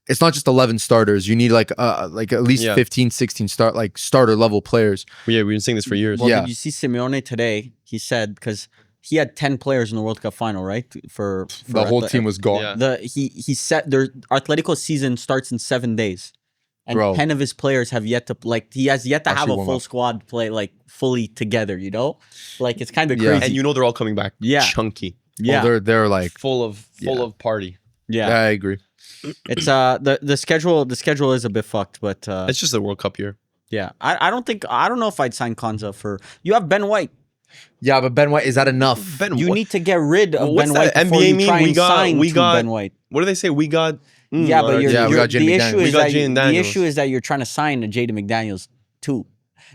it's not just 11 starters. You need at least 15, 16 starter level players.
Yeah, we've been saying this for years.
Well, did you see Simeone today? He said, because he had 10 players in the World Cup final, right? For
the whole team was gone.
Yeah.
He said their Atletico season starts in 7 days. And 10 of his players have yet to he has yet to have a full squad play fully together, you know? It's kind of crazy.
And they're all coming back chunky.
Yeah.
Oh, they're
full of party.
Yeah.
I agree.
It's the schedule is a bit fucked, but
it's just a World Cup year.
Yeah. I don't know if I'd sign Konsa for. You have Ben White.
Yeah, but Ben White, is that enough?
You need to get rid of
Ben White before
NBA
you try and
sign Ben White.
What do they say? We got
but we got the issue is that you're trying to sign a Jaden McDaniels too.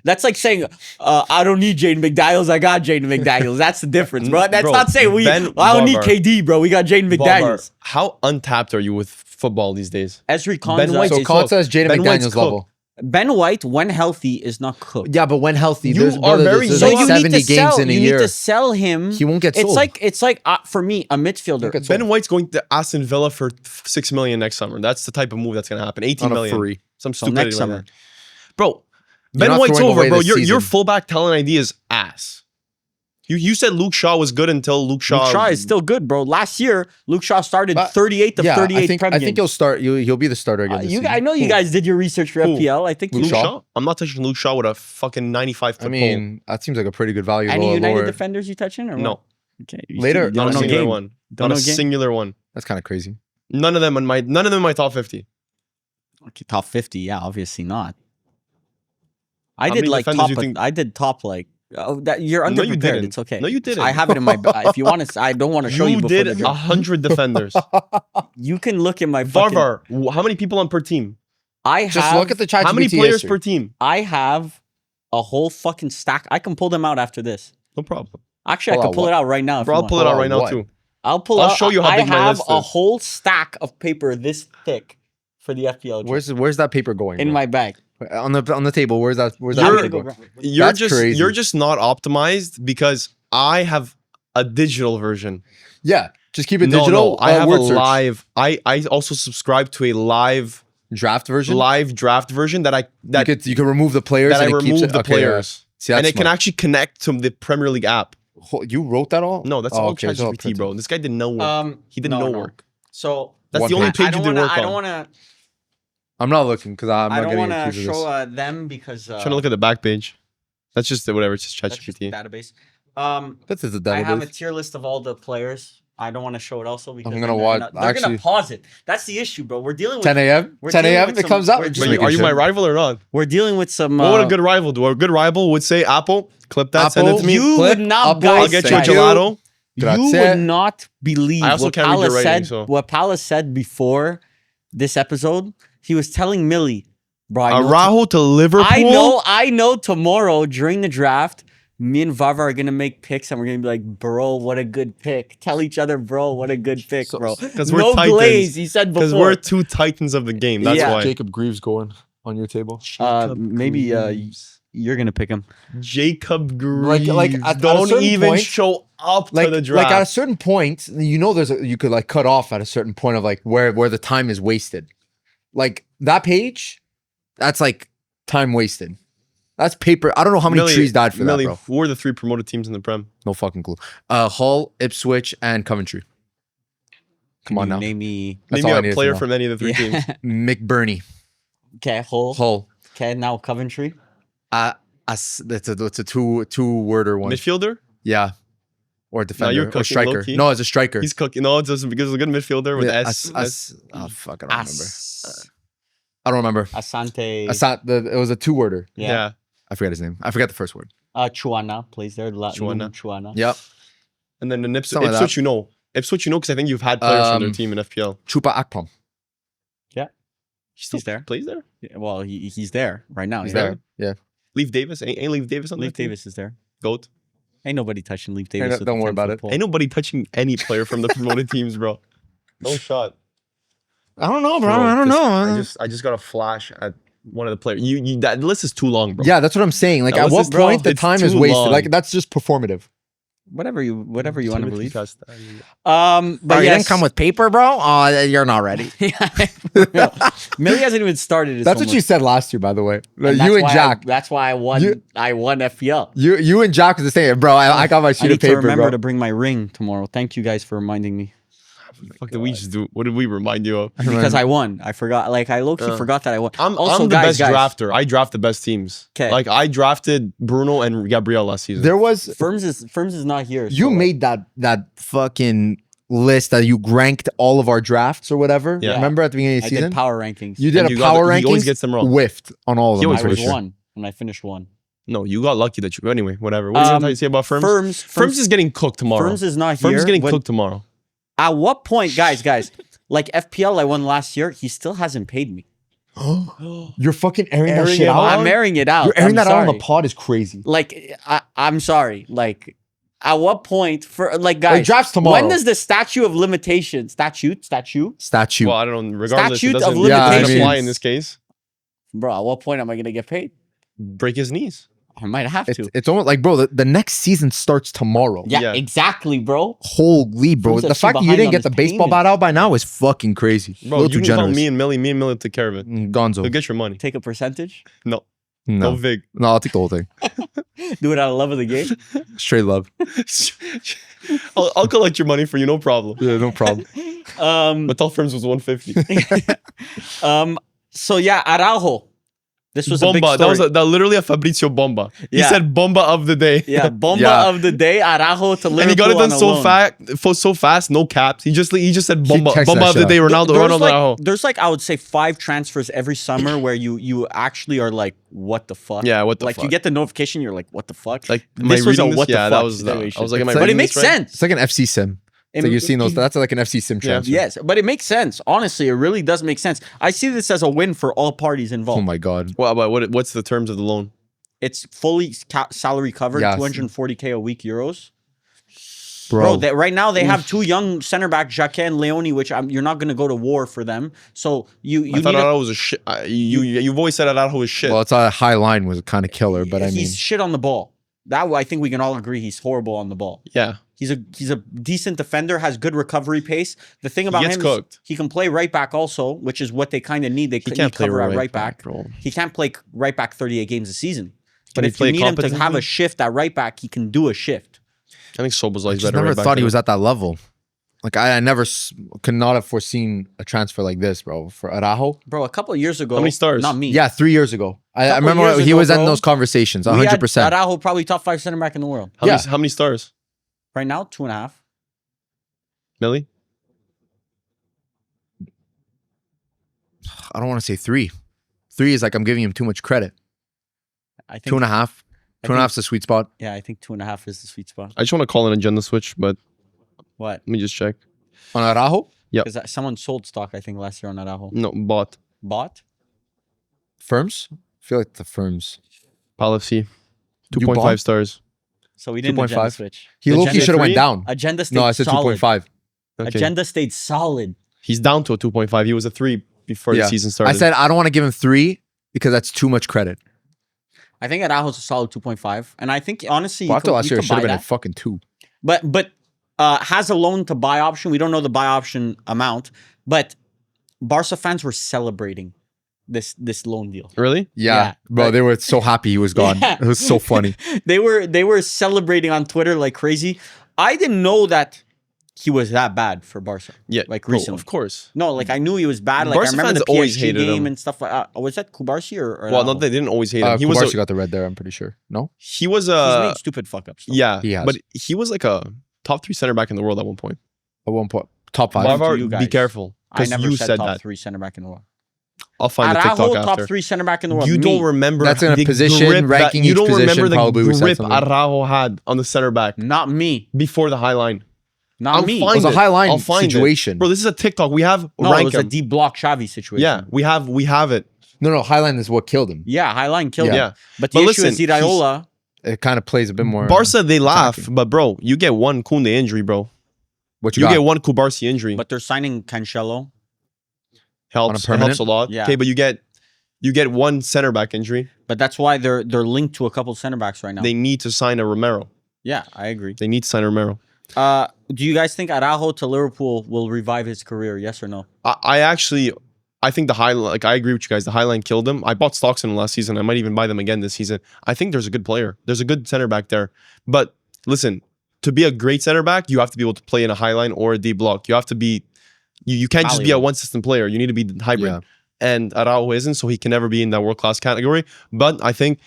That's like saying, I don't need Jaden McDaniels. I got Jaden McDaniels. That's the difference, bro. That's not saying I don't need KD, bro. We got Jaden McDaniels.
How untapped are you with football these days?
Ezri Konsa.
Ben White
is Jaden McDaniels level.
Ben White, when healthy, is not cooked.
Yeah, but when healthy,
there's
70 games in a year.
You need to sell him.
He won't get sold.
It's like for me, a midfielder.
Ben White's going to Aston Villa for 6 million next summer. That's the type of move that's going to happen. 18 million.
Free.
Some stupidity
next summer.
Bro, Ben White's over, bro. Your fullback talent idea is ass. You said Luke Shaw was good until Luke Shaw
is still good, bro. Last year, Luke Shaw started 38 of 38 Prem games.
I think he'll start. He'll be the starter again.
I know you guys did your research for FPL. I think
Luke Shaw. I'm not touching Luke Shaw with a fucking 95 foot pole.
That seems like a pretty good value.
Any United defenders you touching or
no?
What? Okay.
Later,
not a singular one. Not a singular one.
That's kind of crazy.
None of them in my top 50.
Okay, top 50. Yeah, obviously not. I did top you're underprepared.
No, you didn't.
It's okay.
No, you didn't.
I have it in my. If you want to, I don't want to show you.
You did 100 defenders.
You can look at my.
Varvar. How many people on per team?
Just look at the chat.
How many players per team?
I have a whole fucking stack. I can pull them out after this.
No problem.
Actually, I can pull it out right now.
Bro, I'll pull it out right now too.
I'll
show you how big my list is.
I have a whole stack of paper this thick for the FPL.
Where's that paper going?
In my bag.
On the table. Where's that paper going?
You're just not optimized because I have a digital version.
Yeah, just keep it digital.
No, I have a live. I also subscribe to a live
draft version.
Live draft version that
you can remove the players.
That I remove the players.
See,
and it can actually connect to the Premier League app.
You wrote that all?
No, that's all ChatGPT, bro. This guy did no work. He did no work.
So
that's the only page you did work on.
I don't want to.
I'm not looking because I'm not getting accused of this.
I don't want to show them because.
Trying to look at the back page. That's just whatever. It's just ChatGPT.
Database.
That's just a database.
I have a tier list of all the players I don't want to show it also because
I'm
then
gonna
they're
watch-
gonna- They're
actually-
gonna pause it. That's the issue, bro. We're dealing with
10 a.m.
we're
10
dealing
a.m.
with
It
some-
comes out.
we're
Just
But
dealing
making
are you
sure.
my rival or not?
We're dealing with some.
What would a good rival do? A good rival would say Apple. Clip that. Send it
Apple,
to me.
You
Clip,
would not,
Apple,
guys.
I'll get you a
thank you.
gelato.
You
Grazie.
would not believe
I also
what
can't read your
Palace
writing,
said.
so.
What Palace said before this episode, he was telling Mili, bro. I know,
Araujo to Liverpool.
I know. Tomorrow during the draft, me and Varvar are gonna make picks, and we're gonna be like, "Bro, what a good pick!" Tell each other, "Bro, what a good pick, bro."
'cause we're
No
Titans.
glaze, he said before.
Because we're two titans of the game. That's
Yeah.
why.
Jacob Greaves going on your table.
Maybe you're gonna pick him.
Jacob Greaves.
at a
don't
certain
even
point-
show up
Like,
to the draft.
like at a certain point, you know, you could like cut off at a certain point of like where the time is wasted. Like that page, that's like time wasted. That's paper. I don't know how many trees died for that, bro.
Who are the 3 promoted teams in the Prem?
No fucking clue. Hull, Ipswich, and Coventry. Come on now.
Name me.
That's
Name
all I
me
needed
a
to
player
know.
from any of the 3 teams.
McBurney.
Okay, Hull.
Hull.
Okay, now Coventry.
It's a two-worder one.
Midfielder?
Yeah. Or defender.
you're
Or
cooking
striker.
low-key.
No, it's a striker.
He's cooking. No, it doesn't because it's a good midfielder with
Yeah,
S.
oh, fuck, I don't remember.
As-
I don't remember.
Asante.
It was a two-worder.
Yeah.
I forget his name. I forget the first word.
Chuana plays there.
Chuana.
Chuana.
Yep.
And then the
Something like
Ipswich, you know. Ipswich, you know, because I think you've had players from their team in FPL.
Chupa Akpom.
He's there.
Plays there?
Yeah, well, he's there right now.
He's
yeah.
there. Yeah.
Leaf Davis? Ain't Leaf Davis on
Leif
that team?
Davis is there.
GOAT.
Ain't nobody touching Leif
Hey,
Davis.
no-
with
don't
the
worry
10
about
foot
it.
pole.
Ain't nobody touching any player from the promoted teams, bro. No shot.
I don't know, bro.
Bro,
I don't
just-
know.
I just got a flash at one of the players. You that list is too long, bro.
Yeah, that's what I'm saying. Like,
That
at
was
what
his- bro,
point the
it's
time is
too
wasted?
long.
Like, that's just performative.
Whatever you want to
Timothy
believe.
Castagne.
But yes,
with paper, bro? Oh, you're not ready.
Millie hasn't even started. His
That's what you
homework.
said last year, by the way.
And
You and Jack.
that's why I won.
You-
I won FPL.
You and Jack was the same, bro. I got my
I
sheet
need
of
to
paper,
remember
bro.
to bring my ring tomorrow. Thank you guys for reminding me.
Fuck did we just do? What did we remind you of?
Because I won. I forgot. Like I low-key forgot that I won.
I'm
also,
the
guys,
best drafter. I draft the best teams.
'Kay.
Like I drafted Bruno and Gabriel last season.
There was
Firms is not here.
you
so,
made that fucking list that you ranked all of our drafts or whatever.
Yeah.
Remember at the beginning of the
I
season?
did power rankings.
You did
And
a
you got
power
the- he always
rankings.
gets them wrong.
Whiffed on all of
He
them.
always
I
I'm
was
pretty sure.
one and I finished one.
No, you got lucky that you. Anyway, whatever. What are you trying to say about Firms? Firms is getting cooked tomorrow.
Firms is not here.
Firms is getting
When-
cooked tomorrow.
At what point, guys, like FPL I won last year, he still hasn't paid me.
You're fucking airing that
Airing
shit
it
out.
out?
I'm airing it out.
You're airing
I'm
that out on
sorry.
the pod is crazy.
Like I'm sorry. Like at what point for like
Like,
guys?
drafts tomorrow.
When does the statute of limitation statute?
Statue.
Well, I don't know. Regardless,
Statute
it
of
doesn't,
Yeah, I
doesn't
mean-
apply in this case.
Bro, at what point am I gonna get paid?
Break his knees.
I might have to.
It's almost like, bro, the next season starts tomorrow.
Yeah,
Yeah.
exactly, bro.
Holy, bro.
Firms
The
is
fact that you
behind
didn't
on
get the
his
baseball bat
payments.
out by now is fucking crazy.
Bro,
a little
you
too
can call
generous.
me and Millie. Me and Millie will take care of it.
Gonzo.
You'll get your money.
Take a percentage.
No,
No.
no Vig.
No, I'll take the whole thing.
Do it out of love of the game.
Straight love.
I'll collect your money for you, no problem.
Yeah, no problem.
But tell Firms was 150.
So yeah, Araujo. This was a big
Bomba.
story.
That literally a Fabrizio Bomba. He
Yeah.
said Bomba of the day.
Yeah, bomba
Yeah.
of the day, Araujo to Liverpool.
And he got it done
on a
so
loan.
fast, no caps. He just said Bomba,
texted
Bomba
that
of the
shit
day, Ronaldo,
There's
Ronaldo Araujo.
there's like I would say 5 transfers every summer where you actually are like, what the fuck?
Yeah, what the
like
fuck?
you get the notification, you're like, what the fuck?
Like, am I
this was a
reading this?
what the
Yeah,
fuck
that was. I
situation.
was like, am I
But
but it
reading
makes
this right?
sense.
It's like an FC sim. It's like you've seen those. That's like an FC sim
Yeah.
transfer.
Yes, but it makes sense. Honestly, it really does make sense. I see this as a win for all parties
Oh
involved.
my god.
Well, but what's the terms of the loan?
It's fully salary covered,
Yes.
240K a week euros.
Bro.
Bro, right now they have 2 young center backs, Jacques and Leone, which you're not going to go to war for them. So you
I thought
need
Araujo was a shit. You've always said Araujo was shit.
well, it's a high line was kind of killer, but I mean,
he's shit on the ball. That I think we can all agree he's horrible on the ball.
yeah,
He's a decent defender, has good recovery pace. The thing about
gets
him
cooked.
is he can play right back also, which is what they kind of need. They
he
need
can't play
cover at
right
right back.
bro.
He can't play right back 38 games a season.
Can
But
he
if you
play
need him to have
competently?
a shift at right back, he can do a shift.
I think Soboslai's
I just
better.
never
right back
thought he
than
was
him.
at that level. Like I never could not have foreseen a transfer like this, bro. For Araujo.
Bro, a couple of years ago,
How many stars?
Not me.
Yeah, 3 years ago. I
Couple
remember
years
he
ago,
was in
bro,
those conversations.
We had
100%.
Araujo probably top 5 center back in the world.
How
Yeah.
many stars?
Right now, 2.5.
Mili?
I don't want to say 3. 3 is like I'm giving him too much credit.
I think
2.5. 2.5 is the sweet spot.
Yeah, I think 2.5 is the sweet spot.
I just want to call an agenda switch, but
What?
let me just check.
On Araujo?
Yep.
Because someone sold stock, I think, last year on Araujo.
No, bought.
Bought?
Ferms? I feel like the Ferms.
Pal FC.
You bought?
2.5 stars.
So we didn't agenda
2.5.
switch.
He
The
low-key
agenda-
should have went
three?
down.
Agenda stayed
No, I said
solid.
2.5.
Okay.
Agenda stayed solid.
He's down to a 2.5. He was a 3 before the
Yeah.
season started.
I said I don't want to give him 3 because that's too much credit.
I think Araujo's a solid 2.5. And I think, honestly, you
Well, I thought last
you
year it
could
should have
buy
been a
that.
fucking 2.
But has a loan to buy option. We don't know the buy option amount, but Barca fans were celebrating this loan deal.
Really?
Yeah. Bro, they were so happy he was gone.
Yeah.
It was so funny.
They were celebrating on Twitter like crazy. I didn't know that he was that bad for Barca.
Yeah.
Like
bro,
recently.
of course.
No, like I knew he was bad. Like
Barca
I remember
fans
the
always
PSG
hated
game
him.
and stuff like was that Kubarsi or
Well,
Araujo?
no, they didn't always hate him. He was
Kubarsi got the red there, I'm pretty sure. No?
he was
He's
a
made stupid fuck ups. though.
yeah,
He has.
but he was like a top 3 center back in the world at one point.
At one point. Top 5.
Barvar-
Varvar,
you
be
guys.
careful
I
because
never
you
said
said
top
that.
3 center back in the world.
I'll find the
Araujo,
TikTok
top
after.
3 center back in the world.
You
Me.
don't remember
That's in a
the
position,
grip
ranking
you
each
don't
position,
remember the
probably we said
grip
something.
Araujo had on the center back
Not me.
before the high line.
Not
I'll
me.
find
It was a
it.
high line
I'll find it.
situation.
Bro, this is a TikTok. We have
No,
rank
it was a
him.
deep block Xavi situation.
Yeah, we have it.
No, Highline is what killed him.
Yeah, Highline killed
Yeah.
him.
Yeah.
But the
But
issue is
listen,
Iraola.
It kind of plays a bit more.
Barca, they laugh,
attacking.
but bro, you get one Koundé injury, bro.
What
You
you got?
get one Kubarsi injury.
But they're signing Cancelo.
helps. It
permanent?
helps a lot.
Yeah.
Okay, but you get one center back injury.
But that's why they're linked to a couple center backs right now.
They need to sign a Romero.
Yeah, I agree.
They need to sign a Romero.
Do you guys think Araujo to Liverpool will revive his career? Yes or no?
I think the highline, like I agree with you guys, the highline killed him. I bought stocks in him last season. I might even buy them again this season. I think there's a good player. There's a good center back there. But listen, to be a great center back, you have to be able to play in a highline or a D block. You have to be, you can't just be a
Malleable.
one system player. You need to be hybrid.
Yeah.
And Araujo isn't, so he can never be in that world class category. But I think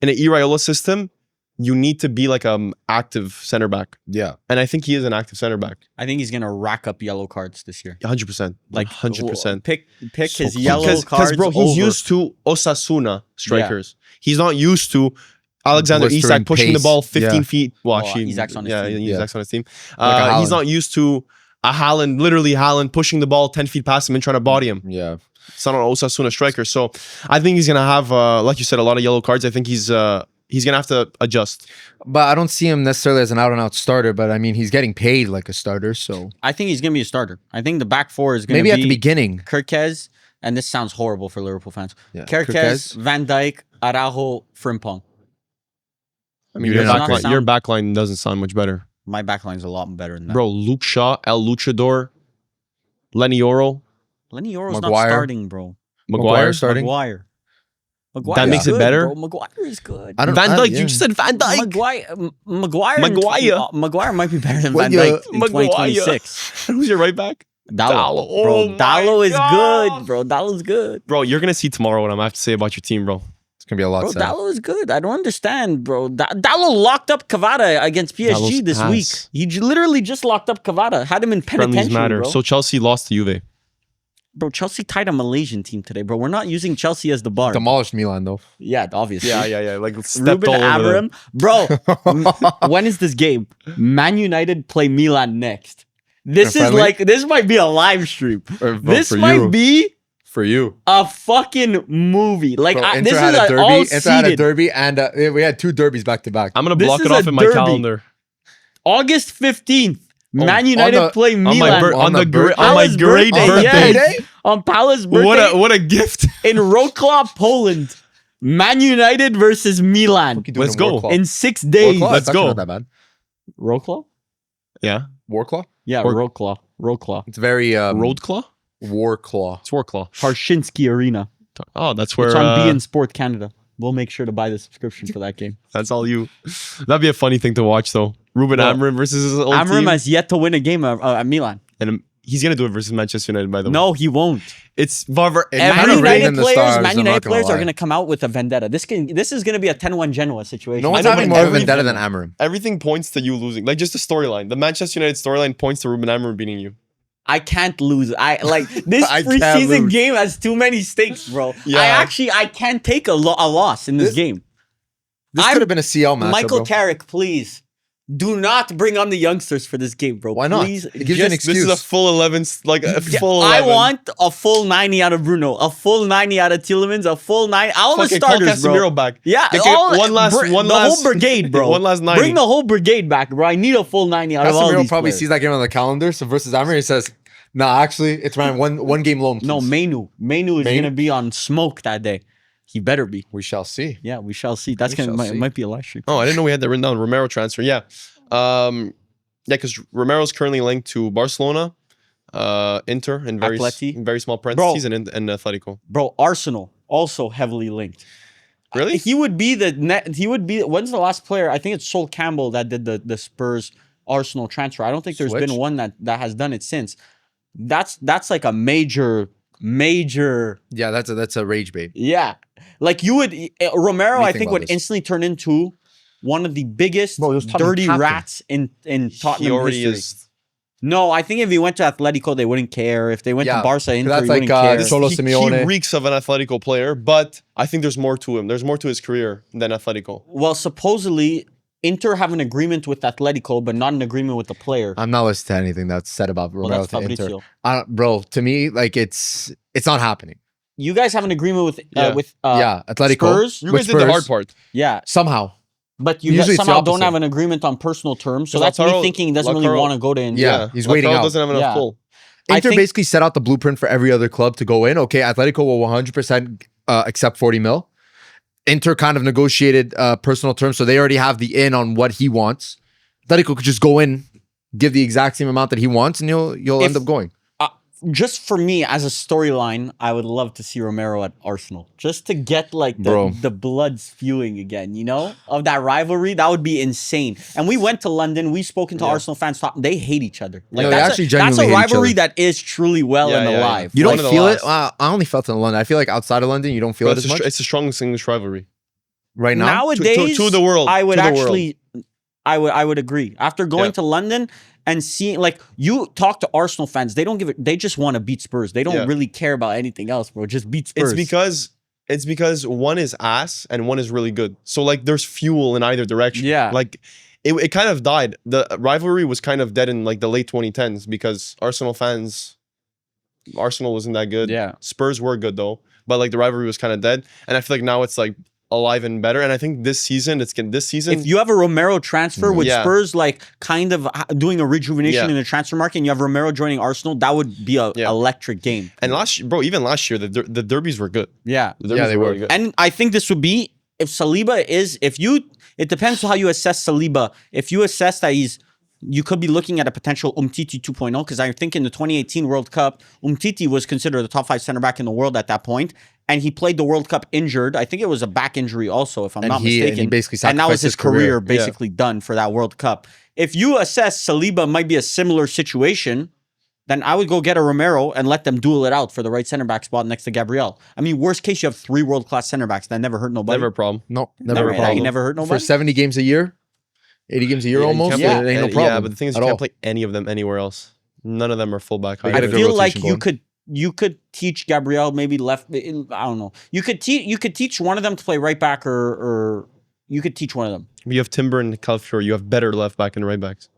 in an Iraola system, you need to be like an active center back.
Yeah.
And I think he is an active center back.
I think he's gonna rack up yellow cards this year.
100%.
Like
100%.
Pick
So
his
close.
yellow cards.
Because bro, he's
over.
used to Osasuna strikers. He's not used to Alexander
Blistering
Isak pushing the
pace.
ball 15
Yeah.
feet. Well,
Oh,
actually,
Isak's on his team.
Yeah,
Yeah.
Isak's on his team.
Like a
He's
Haaland.
not used to a Haaland, literally Haaland pushing the ball 10 feet past him and trying to body him.
Yeah.
It's not an Osasuna striker. So I think he's going to have, like you said, a lot of yellow cards. I think he's going to have to adjust.
But I don't see him necessarily as an out and out starter, but I mean, he's getting paid like a starter. So
I think he's gonna be a starter. I think the back four is gonna
maybe
be
at the beginning.
Kirkez, and this sounds horrible for Liverpool fans.
Yeah.
Kirkez, Van Dijk, Araujo, Frimpong.
I mean,
You
your
did not
backline doesn't sound much better.
My backline's a lot better than that.
Bro, Luke Shaw, El Luchador, Lenny Oro,
Lenny Yoro's not
Maguire.
starting, bro.
Maguire.
starting.
Maguire.
That makes it better?
Bro. Maguire is good.
I don't-
Van
I-
Dijk,
yeah.
you just said Van Dijk.
Maguire might be better than
What
Van
you-
Dijk in
Maguire.
2026.
Who's your right back?
Dallo.
Dallo.
Bro,
Oh my
Dallo is
God.
good, bro. Dallo's good.
Bro, you're going to see tomorrow what I'm going to have to say about your team, bro.
It's gonna be a lot.
Bro,
sad.
Dallo is good. I don't understand, bro. Dallo locked up Cavada against PSG
Dallo's
this
ass.
week. He literally just locked up Cavada. Had him in
Friendlies
penitentiary,
matter.
bro.
So Chelsea lost to Juve.
Bro, Chelsea tied a Malaysian team today, bro. We're not using Chelsea as the bar.
Demolished Milan though.
Yeah, obviously.
Yeah. Like stepped
Ruben
all over them.
Amorim, bro. When is this game? Man United play Milan next. This is
friendly?
like this might be a live stream.
Bro,
This
for
might
you.
be
For you.
a fucking movie. Like
Bro,
this
Inter
is
had a
an
derby.
all
Inter had a
seeded.
derby, and we had 2 derbies back to back.
I'm going to
This
block
is
it off
a
in my
derby.
calendar.
August 15th. Man
on
United
the-
play
On my,
Milan
on
the
the
birthday?
on my
Palace
great
birthday,
birthday.
yes. On Palace birthday
What a gift.
in Wrocław, Poland. Man United versus Milan
Let's go.
in 6 days.
Warclaw?
Let's
It's actually
go.
Not that bad.
Wrocław?
Yeah.
Warclaw?
Yeah,
Or-
Wrocław.
It's very
Roadclaw?
Warclaw.
It's Warclaw.
Harshinsky Arena.
Oh, that's where
It's on BN Sport Canada. We'll make sure to buy the subscription for that game.
that's all you. That'd be a funny thing to watch though. Ruben
Bro,
Amorim versus his old
Amorim
team.
has yet to win a game at Milan.
And He's gonna do it versus Manchester United. By the way,
No, he won't.
it's Varvar.
It
Man
kind of
Every
rained
United
in the
players,
stars,
Man
I'm not
United
gonna
players are
lie.
going to come out with a vendetta. This is going to be a 10-1 Genoa situation.
No one's
I know,
having
but
more of a
every-
vendetta than Amorim.
everything points to you losing. Like just the storyline. The Manchester United storyline points to Ruben Amorim beating you.
I can't lose. I like this
I can't
preseason
lose.
game has too many stakes, bro.
Yeah.
I can't take a loss in this game.
This could have been a CL match.
Michael
bro.
Carrick, please do not bring on the youngsters for this game, bro.
Why not?
Please,
It gives you an
just-
This is a
excuse.
full 11. Like a full.
I
11.
want a full 90 out of Bruno, a full 90 out of Tielemans, a full 90. All the
Fucking call
starters, bro.
Casemiro back.
Yeah,
Get
all,
one last,
the
one last,
whole brigade, bro.
one last 90.
Bring the whole brigade back, bro. I need a full 90 out of all
Casemiro
these
probably
players.
sees that game on the calendar. So versus Amorim, he says, "Nah, actually, it's my one game loan."
No,
please."
Menu is
Menu?
gonna be on smoke that day. He better be.
We shall see.
Yeah, we shall see. That's
We
gonna
shall
might,
see.
might be a live stream.
Oh, I didn't know we had that written down. Romero transfer. Yeah. Yeah, because Romero's currently linked to Barcelona, Inter, and
Atleti.
very small parentheses, and Atletico.
Bro, Arsenal also heavily linked.
Really?
He would be the net. He would be. When's the last player? I think it's Sol Campbell that did the Spurs Arsenal transfer. I don't think there's
Switch?
been one that has done it since. That's like a major.
Yeah, that's a rage bait.
Yeah, like you would Romero.
What do you
I
think
think
about
would
this?
instantly turn into one of the biggest
Bro, he was Tottenham
dirty
captain.
rats in Tottenham
He already
history.
is.
No, I think if he went to Atletico, they wouldn't care. If they went
Yeah,
to Barca, Inter,
that's
he
like,
wouldn't care.
this Cholo
He
Simeone.
reeks of an Atletico player, but I think there's more to him. There's more to his career than Atletico.
Well, supposedly Inter have an agreement with Atletico, but not an agreement with the player.
I'm not listening to anything that's said about
Well,
Romero
that's
to Inter.
Fabrizio.
Bro, to me, like it's not happening.
You guys have an agreement with
Yeah.
Atletico.
Spurs?
You
with
guys did the
Spurs,
hard part.
Yeah,
somehow.
but you
Usually
guys
it's the
somehow don't
opposite.
have an agreement on personal terms. So
Because
that's me
Lautaro-
thinking he doesn't really
Lautaro-
want to go to Inter.
Yeah, he's waiting
Lautaro
out.
doesn't have enough
Yeah.
pull.
I
Inter
think-
basically set out the blueprint for every other club to go in. Okay, Atletico will 100% accept 40 mil. Inter kind of negotiated personal terms, so they already have the in on what he wants. Atletico could just go in, give the exact same amount that he wants, and you'll end up going.
Just for me as a storyline, I would love to see Romero at Arsenal, just to get like
Bro.
the blood spewing again, you know, of that rivalry. That would be insane. And we went to London. We've spoken to Arsenal fans. They hate each other. Like
No, they
that's
actually
a, that's a
genuinely hate each
rivalry
other.
that is truly well
Yeah,
and
yeah, yeah.
alive.
You
One
don't
of the
feel it?
last.
I only felt it in London. I feel like outside of London, you don't feel
But
it as much.
it's the strongest English rivalry.
Right now?
Nowadays,
to the world,
I would
to the world.
actually, I would agree. After going
Yeah.
to London and seeing, like, you talk to Arsenal fans, they don't give it. They just want to beat Spurs. They don't
Yeah.
really care about anything else, bro. Just beat Spurs.
It's because one is ass and one is really good. So like there's fuel in either direction.
Yeah.
Like it kind of died. The rivalry was kind of dead in like the late 2010s because Arsenal wasn't that good.
Yeah.
Spurs were good though. But like the rivalry was kind of dead. And I feel like now it's like alive and better. And I think this season
If you have a Romero transfer with
Yeah.
Spurs, like kind of doing a rejuvenation
Yeah.
in the transfer market, and you have Romero joining Arsenal, that would be a
Yeah.
electric game.
and even last year the derbies were good.
Yeah.
The derbies
they
were
were.
really good.
And I think this would be if Saliba is it depends how you assess Saliba. If you assess that you could be looking at a potential Umtiti 2.0 because I think in the 2018 World Cup, Umtiti was considered the top 5 center back in the world at that point, and he played the World Cup injured. I think it was a back injury also, if I'm not mistaken.
he basically
and that was
sacrificed
his
his career.
career basically done for that World Cup. If you assess Saliba might be a similar situation, then I would go get a Romero and let them duel it out for the right center back spot next to Gabriel. I mean, worst case, you have 3 world-class center backs. That never hurt nobody.
Never a problem.
No,
Never,
never a problem.
you never hurt nobody.
For 70 games a year, 80 games a year
Yeah, you
almost,
can't
it
play-
ain't no problem.
Yeah, but the thing is, you
at
can't
all.
play any of them anywhere else. None of them are fullback.
I
I
get a good
feel like
rotation
you could teach Gabriel maybe left. I don't know. You could teach one of them to play right back, or you could teach one of them.
You have Timber and Calafiore. You have better left back and right backs.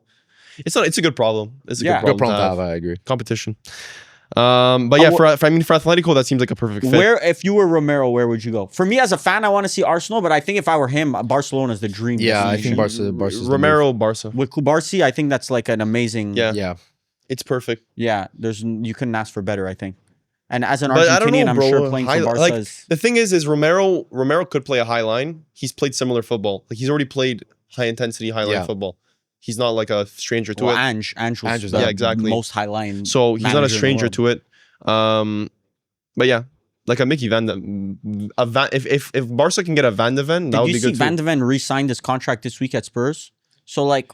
It's a good problem. It's a
Yeah.
good
Good
problem,
problem to have, I agree.
Competition. But yeah, for Atletico, that seems like a perfect fit.
Where, if you were Romero, where would you go? For me as a fan, I want to see Arsenal, but I think if I were him, Barcelona is the dream.
Yeah, I think
destination.
Barca's
Romero, Barca.
With Kubarsi, I think that's like an amazing.
Yeah.
Yeah.
It's perfect.
Yeah, you couldn't ask for better, I think. And as an
But I don't
Argentinian,
know,
I'm
bro.
sure playing for Barca
like,
is.
the thing is Romero could play a high line. He's played similar football. Like he's already played high intensity, high line
Yeah.
football. He's not like a stranger to
Well,
it.
Ange was
Ange was
the
there.
Yeah, exactly.
most high line.
So he's not a
manager in the
stranger
world.
to it. But yeah, like a Mickey if Barca can get a Van de Ven, that
Did
would
you
be
see
good
Van
too.
de Ven re-signed his contract this week at Spurs? So like,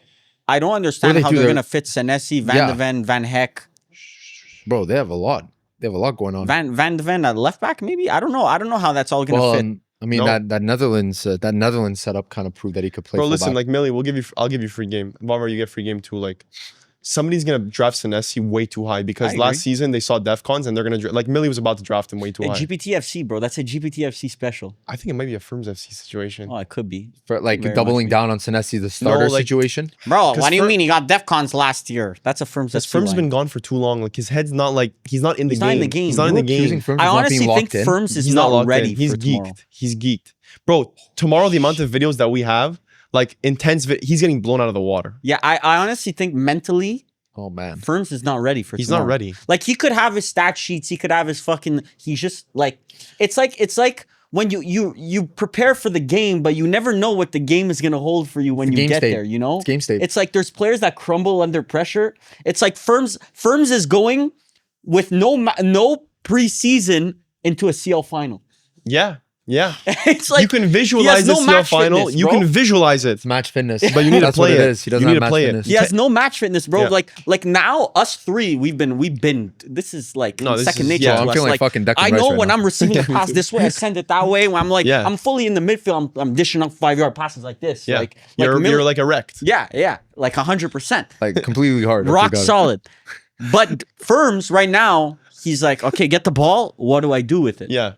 I don't understand
they
how
do
they're
their-
gonna fit Senesi, Van
Yeah.
de Ven, Van Heck.
Bro, they have a lot. They have a lot going on.
Van de Ven at left back, maybe. I don't know. I don't know how that's all gonna
Well,
fit.
I mean
No.
that Netherlands setup kind of proved that he could play.
Bro,
full
listen,
back.
like Mili, I'll give you free game. Varvar, you get free game too. Like somebody's gonna draft Senesi way too high because
I
last
agree.
season they saw DEFCONs and they're gonna like Mili was about to draft him way too
A
high.
GPTFC, bro. That's a GPTFC special.
I think it might be a Ferms FC situation.
Oh, it could be.
for like
very
doubling
much
down on Senesi, the starter
like-
situation.
Bro,
'Cause
what do you
Fer-
mean he got DEFCONs last year? That's a Firms
This
FC
Firm's
line.
been gone for too long. Like his head's not like he's not in the
He's
game.
not in the game.
He's not in
You
the
were accusing
game.
Firms
I
of not
honestly
being
think
locked in.
Firms is
He's
not
locked
ready
in. He's
for
geeked.
tomorrow.
He's geeked. Bro, tomorrow the amount of videos that we have, like intense he's getting blown out of the water.
Yeah, I honestly think mentally,
Oh man,
Firms is not ready for
He's
tomorrow.
not ready.
Like he could have his stat sheets, he could have his fucking. He's just like it's like when you prepare for the game, but you never know what the game is gonna hold for you when
It's
you
game
get
state.
there. You know,
It's game state.
It's like there's players that crumble under pressure. It's like Firms is going with no preseason into a CL final.
Yeah. Yeah.
It's like
you can
he
visualize
has
the
no
CL
match
final.
fitness,
You
bro.
can visualize it.
it's match fitness,
But you need to
That's
play
what
it.
it is. He doesn't
You
have
need to
match
play it.
fitness.
He has no match fitness, bro.
Yeah.
Like now, us three, we've been. This is like
No, this
second
is-
nature
yeah.
to
I'm
us.
feeling like fucking Declan
I
Rice
know
right
when
now.
I'm receiving a pass this way, I send it that way. When I'm like,
Yeah.
I'm fully in the midfield. I'm dishing up 5-yard passes like this.
Yeah.
Like
You're like erect.
yeah, like 100%,
Like completely hard. I
rock
forgot it.
solid. But Firms right now, he's like, okay, get the ball. What do I do with it?
Yeah.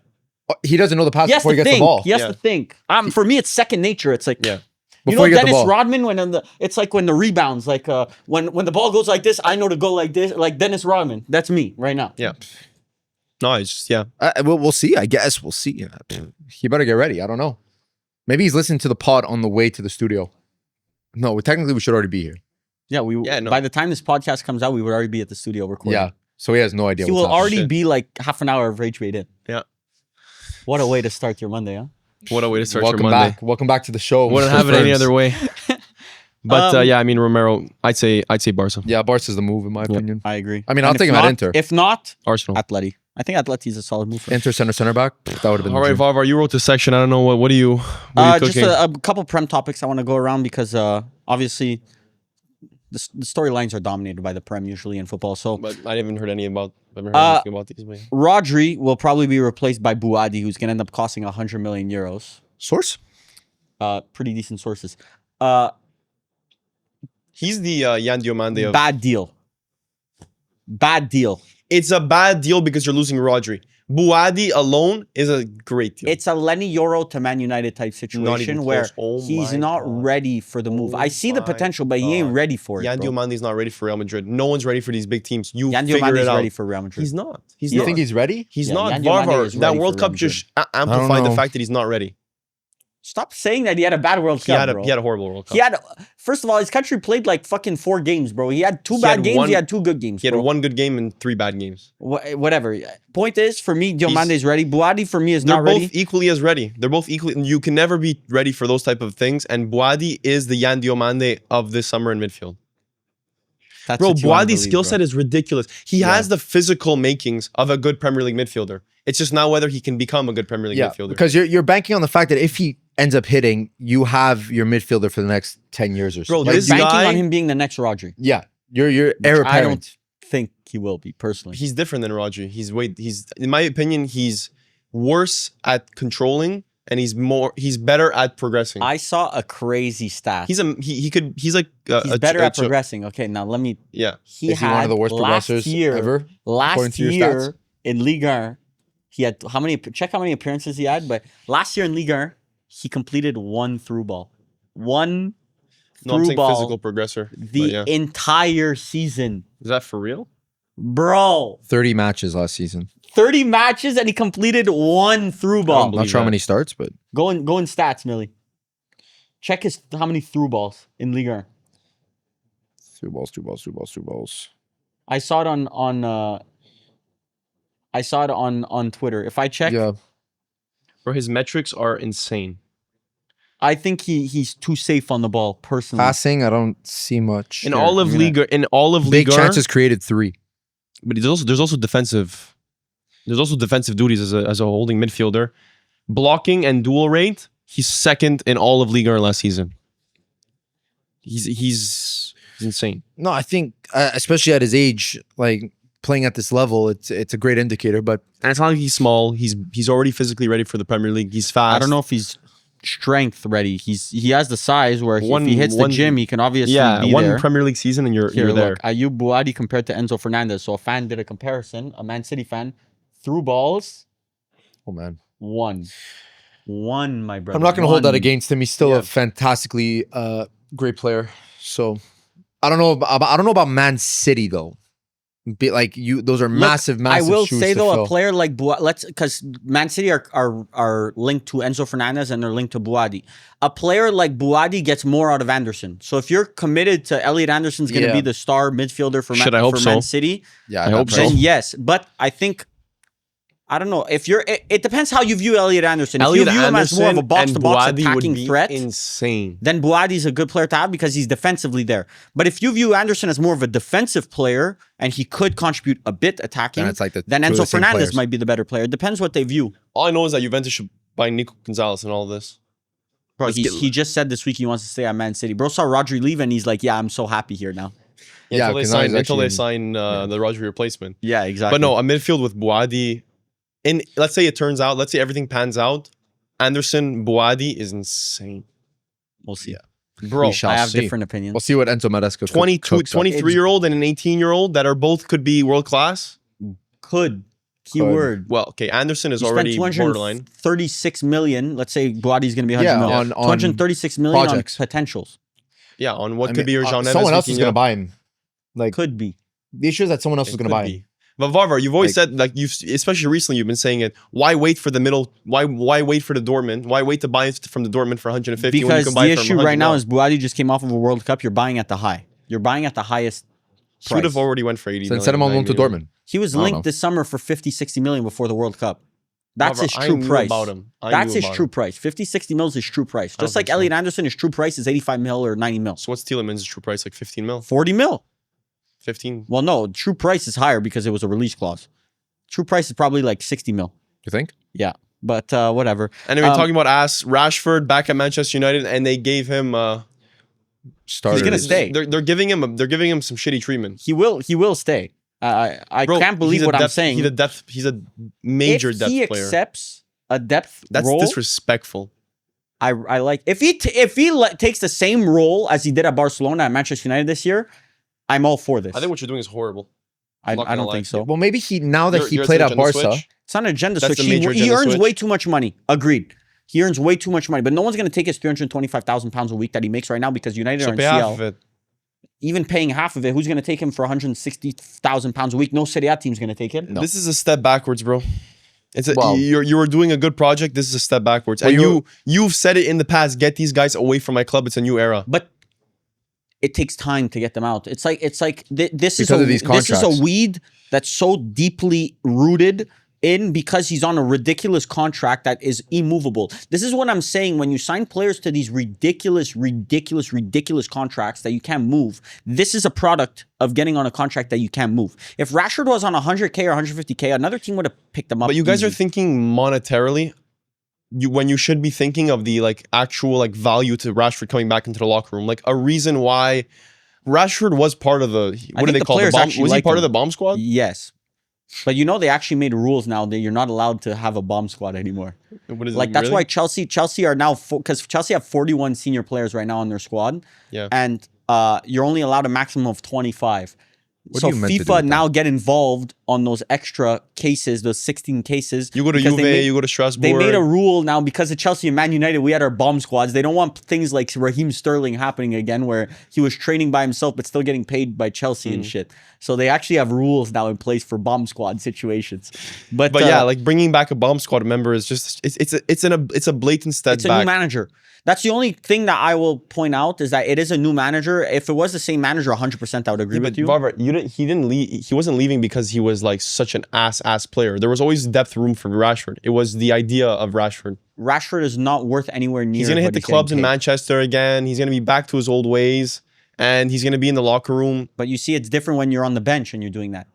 He doesn't know the pass
He has
before he
to
gets
think.
the ball.
He has
Yeah.
to think. For me, it's second nature. It's like
Yeah.
You
Before
know
you get the
Dennis
ball.
Rodman it's like when the rebounds, like when the ball goes like this, I know to go like this, like Dennis Rodman. That's me right now.
Yeah. No, it's just yeah.
We'll see. I guess we'll see. He better get ready. I don't know. Maybe he's listening to the pod on the way to the studio. No, technically we should already be here.
Yeah,
no.
by the time this podcast comes out, we would already be at the studio recording.
Yeah. So he has no idea.
He
what's
will
happening.
already
Shit.
be like half an hour of Rage Bait in.
Yeah.
What a way to start your Monday, huh?
What a way to start
Welcome
your Monday.
back. Welcome back to the show.
Wouldn't
Mr.
have it any
Ferms.
other way. But
Um,
yeah, I mean Romero, I'd say Barca.
Yeah, Barca's the move in my opinion.
I agree.
I mean,
And
I'll
if
take him at
not-
Inter.
If not,
Arsenal.
Atleti. I think Atleti's a solid move for him.
Inter center back. That would have been.
All
the
right,
dream.
Varvar, you wrote the section. I don't know what are you
Just
cooking?
a couple Prem topics I want to go around because obviously the storylines are dominated by the Prem usually in football. So
But I haven't heard anything about these. But
Rodri will probably be replaced by Buadi, who's going to end up costing 100 million euros.
Source.
Pretty decent sources.
he's the Yan Diomande of.
Bad deal. Bad deal.
It's a bad deal because you're losing Rodri. Buadi alone is a great deal.
It's a Lenny Euro to Man United type situation where
close. Oh
he's
my
not
God.
ready for the move.
Oh
I see the
my
potential, but he ain't
God.
ready for it.
Yan
bro.
Diomande is not ready for Real Madrid. No one's ready for these big teams. You
Yan
figure
Diomande
it
is
out.
ready for Real Madrid.
He's not. He's
You
not.
think he's ready?
He's
Yeah,
not.
Yan Diomande is
Varvar, that
ready
World
for
Cup
Real
just amplified the
know.
fact that he's not ready.
Stop saying that he had a bad World
He
Cup,
had
bro.
a horrible World Cup.
He had, first of all, his country played like fucking 4 games, bro. He had 2
He
bad
had
games.
one-
He had 2 good games,
He had
bro.
1 good game and 3 bad games.
Whatever. Point is, for me, Diomande is ready. Buadi, for me, is
They're
not
both
ready.
equally as ready. They're both equally. You can never be ready for those type of things. And Buadi is the Yan Diomande of this summer in midfield.
That's
Bro,
what you wanna
Buadi's
believe,
skill
bro.
set is ridiculous. He has the physical makings of a good Premier League midfielder. It's just now whether he can become a good Premier League
Yeah,
midfielder.
because you're banking on the fact that if he ends up hitting, you have your midfielder for the next 10 years or so.
Bro,
You're
this
banking
guy-
on him being the next Rodri.
Yeah, you're heir
I
apparent.
don't think he will be, personally.
He's different than Rodri. He's in my opinion, he's worse at controlling and he's better at progressing.
I saw a crazy stat.
He's like
He's better at progressing. Okay, now let me.
Yeah.
He
Is he one of the worst
last
progressors
year,
ever, according
Last
to your
year
stats?
in Liga, he had how many? Check how many appearances he had. But last year in Liga, he completed 1 through ball, 1
No, I'm
through
saying
ball
physical progressor.
the
But yeah.
entire season,
Is that for real?
bro.
30 matches last season.
30 matches and he completed 1 through ball.
believe
Not sure how
that.
many starts, but
Go in stats, Mili. Check how many through balls in Liga.
through balls.
I saw it on Twitter. If I check,
Yeah,
Bro, his metrics are insane.
I think he's too safe on the ball personally.
passing, I don't see much.
In all of Liga,
Big chances created 3.
but there's also defensive. There's also defensive duties as a holding midfielder. Blocking and duel rate, he's second in all of Liga last season. He's insane.
No, I think especially at his age, like playing at this level, it's a great indicator. But
And it's not like he's small. He's already physically ready for the Premier League. He's fast.
I don't know if he's strength ready. He has the size where if he hits the
one-
gym, he can obviously be
one
there.
Premier League season and you're there.
Look, Ayub Buadi compared to Enzo Fernandez. So a fan did a comparison. A Man City fan threw balls.
oh man,
One, my brother.
I'm not going to hold that
One.
against him. He's still
Yeah.
a fantastically great player. So I don't know about Man City though. Like those are massive
I will
shoes
say
to
though,
fill.
a player like because Man City are linked to Enzo Fernandez and they're linked to Buadi. A player like Buadi gets more out of Anderson. So if you're committed to Elliot Anderson's going to
Yeah.
be the star midfielder for
Shit, I hope
Man
so.
City,
Yeah,
I hope so.
then yes. But I think. I don't know if you're. It depends how you view Elliot Anderson. If
Elliot
you view him as more of a
Anderson
box-to-box
and Buadi would
attacking
be
threat,
insane.
then Buadi's a good player to have because he's defensively there. But if you view Anderson as more of a defensive player and he could contribute a bit attacking,
Then it's like
then
two of
Enzo
the same
Fernandez
players.
might be the better player. It depends what they view.
All I know is that Juventus should buy Nico Gonzalez and all this.
Bro,
Let's
he just said this week he wants to stay at Man City. Bro saw Rodri leave and he's like, yeah, I'm so happy here now.
Yeah,
until they
'cause now
sign,
he's
until they
actually
sign the Rodri replacement.
Yeah, exactly.
But no, a midfield with Buadi. And let's say it turns out, let's say everything pans out. Anderson, Buadi is insane.
We'll see.
Bro,
We shall
I have
see.
different opinions.
We'll see what Enzo Maresca
23-year-old and an 18-year-old that are both could be world class.
Could. Keyword.
Well, okay, Anderson is
You spent
already borderline.
236 million. Let's say Buadi's going to be 100
Yeah,
million.
on
236 million
projects.
on potentials.
Yeah, on what could be your Jean Neves.
someone else is
Vitinha.
going to buy him. Like
Could be.
the issue is that someone else is
It
going to
could
buy him.
be. But Varvar, you've always
Like-
said, like you've especially recently, you've been saying it. Why wait for the middle? Why wait for the Dortmund? Why wait to buy it from the Dortmund for 150 when you
Because
can buy
the
it from
issue
100
right now
mil?
is Buadi just came off of a World Cup. You're buying at the high. You're buying at the highest
He would have
price.
already went for 80.
So then send him on loan to Dortmund.
He was
I don't
linked
know.
this summer for 50, 60 million before the World Cup. That's his
I
true
knew
price.
about him. I
That's
knew
his
about
true
him.
price. 50, 60 mil is his true price.
don't
Just like
think so.
Elliot Anderson, his true price is 85 mil or 90 mil.
So what's Tielemans' true price? Like 15 mil?
40 mil.
15?
Well, no, true price is higher because it was a release clause. True price is probably like 60 mil.
You think?
Yeah. But whatever.
Anyway, talking about Rashford back at Manchester United, and they gave him.
Starters.
gonna stay.
They're giving him. They're giving him some shitty treatment.
He will stay. I
Bro,
can't believe
he's a
what I'm
depth-
saying.
He's a major
if
depth
he
player.
accepts a depth
That's
role,
disrespectful.
I like if he takes the same role as he did at Barcelona and Manchester United this year, I'm all for this.
I think what you're doing is horrible.
I
not gonna
don't
lie.
think so.
Well, maybe now that he
You're
played
the
at
agenda
Barca,
switch.
It's not an agenda
That's
switch.
the major
He
agenda
earns
switch.
way too much money. Agreed. He earns way too much money, but no one's going to take his 325,000 pounds a week that he makes right now because United
So
are in
pay half
CL.
of it.
Even paying half of it, who's going to take him for 160,000 pounds a week? No Serie A team's going to take him.
No.
This is a step backwards, bro. It's a,
Well-
you were doing a good project. This is a step backwards.
Well,
And you've said it in the past. Get these guys away from my club. It's a new era.
But it takes time to get them out. It's like this is
Because of these
this is
contracts.
a weed that's so deeply rooted in because he's on a ridiculous contract that is immovable. This is what I'm saying. When you sign players to these ridiculous contracts that you can't move, this is a product of getting on a contract that you can't move. If Rashford was on 100K or 150K, another team would have picked him up.
But you guys
easy.
are thinking monetarily. When you should be thinking of the actual value to Rashford coming back into the locker room. Like a reason why Rashford was part of the what do
think
they
the
call the
players
bomb?
actually
Was he
like
part
him.
of the bomb squad?
Yes. But they actually made rules now that you're not allowed to have a bomb squad anymore.
What is it,
Like that's
really?
why Chelsea are now because Chelsea have 41 senior players right now on their squad.
Yeah.
And you're only allowed a maximum of 25.
What
So
are you meant to do
FIFA
with
now get involved on those extra cases, those 16 cases.
You go to
because
Juve, you go to Strasbourg.
They made a rule now because of Chelsea and Man United. We had our bomb squads. They don't want things like Raheem Sterling happening again, where he was training by himself but still getting paid by Chelsea and shit. So they actually have rules now in place for bomb squad situations. But
yeah, bringing back a bomb squad member is just it's a blatant step
it's a
back.
new manager. That's the only thing that I will point out is that it is a new manager. If it was the same manager, 100% I would agree
But
with you.
Varvar, he didn't leave. He wasn't leaving because he was such an ass player. There was always depth room for Rashford. It was the idea of Rashford.
Rashford is not worth anywhere near.
He's gonna hit the clubs in Manchester again. He's gonna be back to his old ways, and he's gonna be in the locker room.
But you see, it's different when you're on the bench and you're doing that.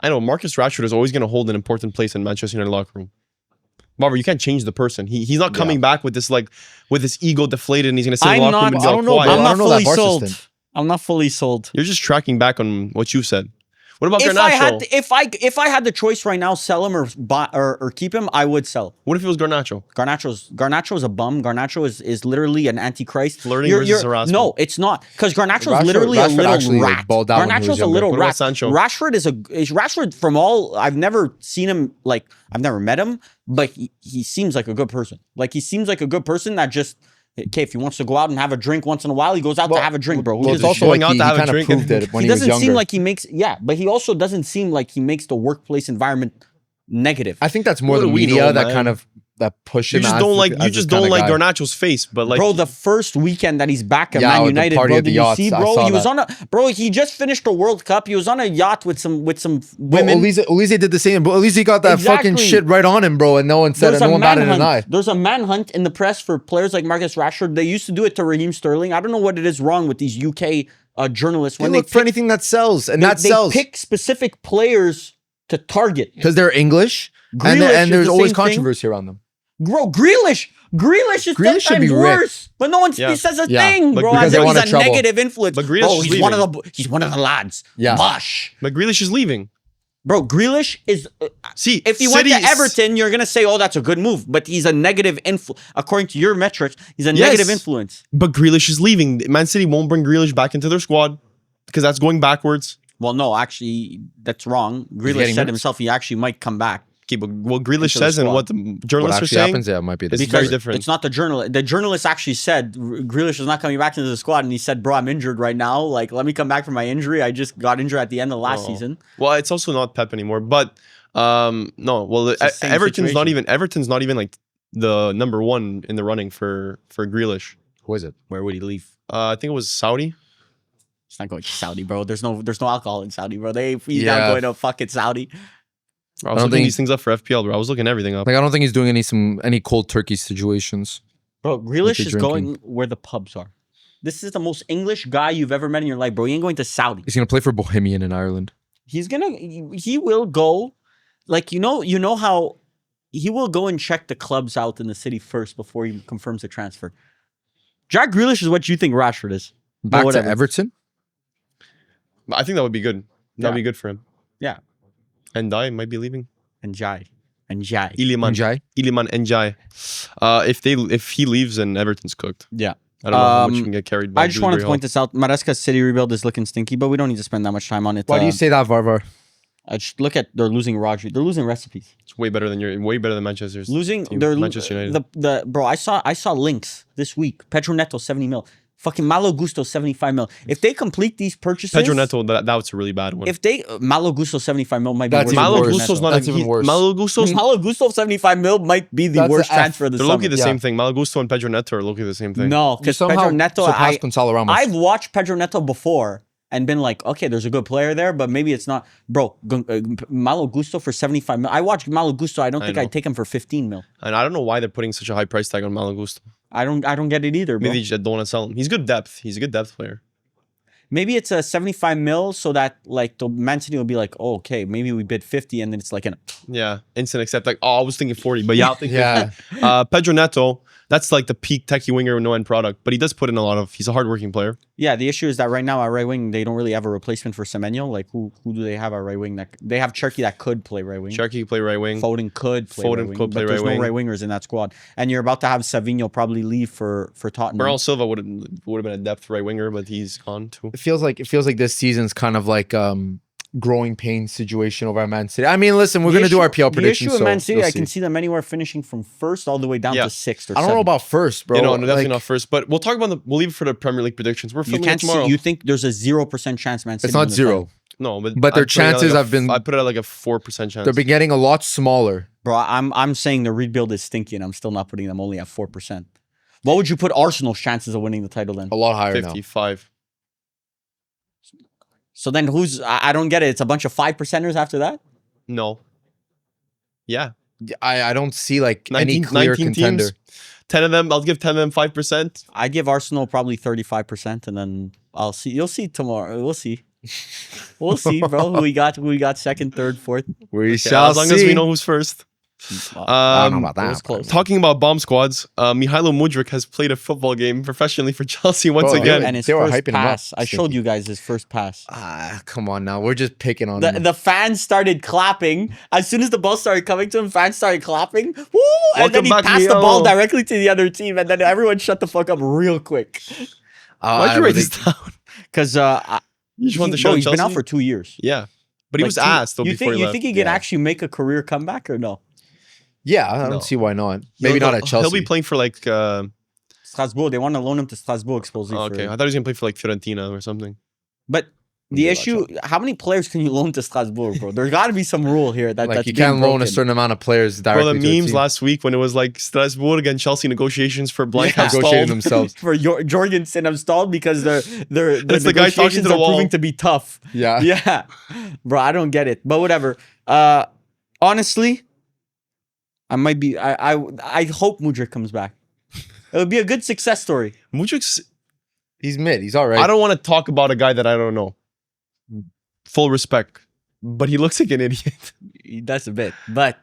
I know Marcus Rashford is always gonna hold an important place in Manchester United locker room. Varvar, you can't change the person. He's not coming back with this with his ego deflated, and he's gonna sit in the
I'm
locker room
not-
and be
I
all
don't know,
quiet.
bro.
I'm
I
not
don't know that
fully
Barca
sold.
stint.
I'm not fully sold.
You're just tracking back on what you said. What about
if I had
Garnacho?
if I had the choice right now, sell him or keep him, I would sell.
What if it was Garnacho?
Garnacho's a bum. Garnacho is literally an antichrist.
Flirting versus harassment.
No, it's not, because Garnacho's
Rashford-
literally
Rashford
a little
actually, like,
rat.
balled out when he was
Garnacho's a
younger.
little
What about
rat.
Sancho?
Rashford from all I've never seen him, like I've never met him, but he seems like a good person. Like he seems like a good person that just. Okay, if he wants to go out and have a drink once in a while, he goes out to have a drink, bro.
Well, it's
He
also
going
like
out
he
to have a
kind of
drink
proved it when he was
doesn't
younger.
seem like he makes but he also doesn't seem like he makes the workplace environment negative.
I think that's more
What
the
do we
media
know,
that
man?
kind of push
You
him.
just
as
don't
the-
like
as
you
this
just
kinda
don't like
guy.
Garnacho's face, but like
Bro, the first weekend that he's back at
Yeah,
Man
with the
United,
party
bro,
at the
did you
yachts,
see,
I
bro?
saw
He was
that.
on a bro. He just finished the World Cup. He was on a yacht with some
Well,
women.
Olise did the same, but Olise got that fucking
Exactly.
shit right on him, bro, and no one said it. No one batted an eye.
There's a manhunt in the press for players like Marcus Rashford. They used to do it to Raheem Sterling. I don't know what it is wrong with these UK journalists
They
when
look for anything that sells, and that
they
sells
pick specific players to target.
because they're English,
Grealish
and
is
there's
the
always
same thing.
controversy around them.
Bro, Grealish is 10
Grealish should
times
be
worse, but no one
Yeah.
says a
Yeah.
thing,
But
bro.
because
As
they
if
want
he's
a
a
trouble.
negative influence.
But Grealish
Bro,
is
he's one of the lads.
Yeah.
Mush.
but Grealish is leaving.
Bro, Grealish is.
See,
If he went to Everton, you're gonna say, "Oh, that's a good move," but he's a negative influence. According to your metrics, he's a negative influence.
But Grealish is leaving. Man City won't bring Grealish back into their squad because that's going backwards.
Well, no, actually, that's wrong. Grealish
getting
said
minutes?
himself he actually might come back.
Okay, but what Grealish
Into the
says and
squad.
what the
What
journalists are
actually
saying,
happens? Yeah, it might be.
It's
This
very different.
It's not the journalist. The journalist actually said Grealish is not coming back into the squad, and he said, "Bro, I'm injured right now. Like, let me come back from my injury. I just got injured at the end of last season."
Well, it's also not Pep anymore. But no, well,
the same
Everton's
situation.
Everton's not even like the number one in the running for Grealish.
Who is it?
Where would he leave?
I think it was Saudi.
He's not going to Saudi, bro. There's no alcohol in Saudi, bro. He's
Yeah.
not going to fucking Saudi.
I was
don't
looking
think-
these things up for FPL, bro. I was looking everything up.
Like, I don't think he's doing any cold turkey situations.
Bro, Grealish
the
is going where the pubs are. This is the most English guy you've ever met in your life, bro. He ain't going to Saudi.
He's gonna play for Bohemian in Ireland.
He will go, like, you know how he will go and check the clubs out in the city first before he confirms the transfer. Jack Grealish is what you think Rashford is.
Back to
whatever.
Everton.
I think that would be good. That'd
Yeah.
be good for him.
Yeah.
And Dai might be leaving.
And Jai. Iliman.
Iliman Njai. If he leaves, then Everton's cooked.
Yeah.
I don't know how much you can get carried by.
I just wanted to
Dewsbury
point this out. Maresca's City rebuild is looking stinky, but we don't need to spend that much time on it.
Why do you say that, Varvar?
Just look at they're losing Rodri. They're losing recipes.
Hall. It's way better than Manchester's.
Losing.
team,
They're
Manchester United.
the bro. I saw links this week. Pedro Neto 70 mil. Fucking Malo Gusto 75 mil. If they complete these purchases,
Pedro Neto, that's a really bad one.
If they Malo Gusto 75 mil might be
That's
worse.
even
than
Malo
worse.
Gusto's not
That's
a,
even
he-
worse.
Malo Gusto's
Malo Gusto 75 mil might be the
That's
worst
the F.
transfer of the
they're
summer.
low-key the
Yeah.
same thing. Malo Gusto and Pedro Neto are low-key the same thing.
No,
You
because
somehow
Pedro Neto,
surpassed Gonzalo Ramos.
I've watched Pedro Neto before and been like, okay, there's a good player there, but maybe it's not. Bro, Malo Gusto for 75 mil. I watched Malo Gusto. I don't think
know.
I'd take him for 15 mil.
And I don't know why they're putting such a high price tag on Malo Gusto.
I don't get it either, bro.
Maybe they just don't want to sell him. He's good depth. He's a good depth player.
Maybe it's a 75 mil so that like the Man City will be like, oh, okay, maybe we bid 50 and then it's like
Yeah, instant accept. Like, oh, I was thinking 40, but yeah, I'll think
Yeah.
50. Pedro Neto, that's like the peak techie winger with no end product, but he does put in a lot of. He's a hardworking player.
Yeah, the issue is that right now at right wing, they don't really have a replacement for Semenyo. Like, who do they have at right wing? They have Cherky that could play right wing.
Cherky can play right wing.
Foden could play
Foden
right wing,
could play
but there's
right
no
wing.
right wingers in that squad. And you're about to have Savinho probably leave for Tottenham.
Bernardo Silva would have been a depth right winger, but he's gone too.
It feels like this season's kind of like growing pain situation over at Man City. I mean, listen, we're gonna do our PL predictions.
The issue with
so
Man City,
we'll
I can
see.
see them anywhere finishing from first all the way down
Yeah.
to sixth or
I don't know
seventh.
about first, bro.
You know, definitely
Like,
not first, but we'll talk about we'll leave it for the Premier League predictions. We're
You
filming it
can't
tomorrow.
see. You think there's a 0% chance Man City?
It's not
win the
zero.
title?
No, but
But their
I'd put it at
chances
like
have been-
I put it at like a 4% chance.
They're been getting a lot smaller.
Bro, I'm saying the rebuild is stinky, and I'm still not putting them only at 4%. What would you put Arsenal's chances of winning the title then?
A lot higher now.
55.
So then who's? I don't get it. It's a bunch of 5%ers after that.
No. Yeah.
I don't see like
19,
any clear
19
contender.
teams. 10 of them. I'll give 10 of them 5%.
I give Arsenal probably 35%, and then I'll see. You'll see tomorrow. We'll see. We'll see, bro. Who we got second, third, fourth.
We
Yeah,
shall
as long
see.
as we know who's first.
I don't know about
It
that.
was close.
Talking about bomb squads, Mihailo Mudryk has played a football game professionally for Chelsea once
Bro,
again.
And his
They were
first
hyping him up,
pass. I showed
Stinky.
you guys his first pass.
Come on now. We're just picking on him.
The fans started clapping. As soon as the ball started coming to him, fans started clapping. Woo! And
Welcome
then he
back,
passed the ball
Mihailo.
directly to the other team. And then everyone shut the fuck up real quick.
Why'd you write this down?
Because
You just wanted to show
he's been out
Chelsea?
for 2 years.
Yeah, but he
Like,
was asked though
you
before
think
he
you
left.
think he can actually make a career comeback or no?
Yeah, I
No.
don't see why not. Maybe not at Chelsea.
He'll be playing for like.
Strasbourg. They want to loan him to Strasbourg, supposedly.
Oh, okay, I thought he was gonna play for like Fiorentina or something.
But the
Yeah,
issue, how many players can you loan to Strasbourg, bro? There's got to be some rule here that
Like
that's
you
being
can't loan a
broken.
certain amount of players
Bro,
directly.
the
to a
memes
team.
last week when it was like Strasbourg and Chelsea negotiations for blank
Yeah.
have
Negotiating
stalled.
themselves.
For Jorgensen have stalled because their
It's the guy talking to
negotiations
the
are
wall.
proving to be tough.
Yeah.
Yeah, bro, I don't get it, but whatever. Honestly, I might be. I hope Mudryk comes back. It would be a good success story.
Mudryk's.
He's mid. He's all right.
I don't want to talk about a guy that I don't know. Full respect, but he looks like an idiot.
That's a bit, but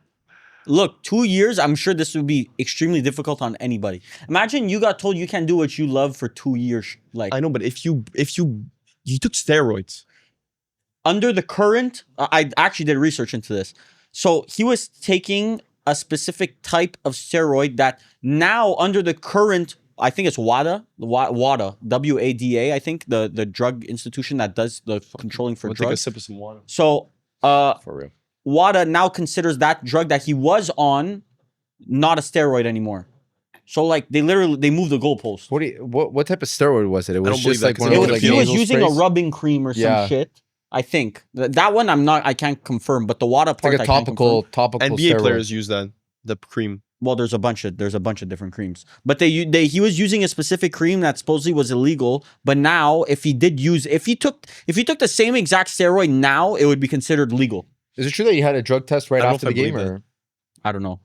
look, 2 years. I'm sure this would be extremely difficult on anybody. Imagine you got told you can't do what you love for 2 years. Like
I know, but if you took steroids.
under the current, I actually did research into this. So he was taking a specific type of steroid that now under the current, I think it's WADA, WADA, I think the drug institution that does the controlling for
We'll take a
drugs.
sip of some water.
So
For real.
WADA now considers that drug that he was on not a steroid anymore. So like they moved the goalpost.
What type of steroid was it? It was
don't believe
just
that
like
'cause
one
it
of
was
those like
like
He was
nasal
using
sprays.
a rubbing cream or some
Yeah.
shit. I think that one I can't confirm, but the WADA
It's
part
like a
I can't confirm.
topical
NBA
steroid.
players use that. The cream.
Well, there's a bunch of different creams, but he was using a specific cream that supposedly was illegal. But now, if he took the same exact steroid now, it would be considered legal.
Is it true that you had a drug test right
I don't know
after
if
the
I
game?
believe
Or
I don't know.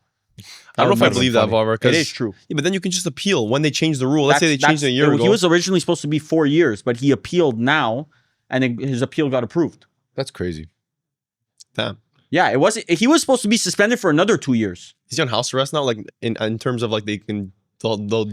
I don't know if I
would've
believe
been
that,
funny.
Varvar.
It
'cause-
is true.
Yeah, but then you can just appeal when they change the rule. Let's say they changed it a year ago.
He was originally supposed to be 4 years, but he appealed now, and his appeal got approved.
that's crazy.
Damn.
Yeah, it wasn't. He was supposed to be suspended for another 2 years.
He's on house arrest now. Like in terms of like they'll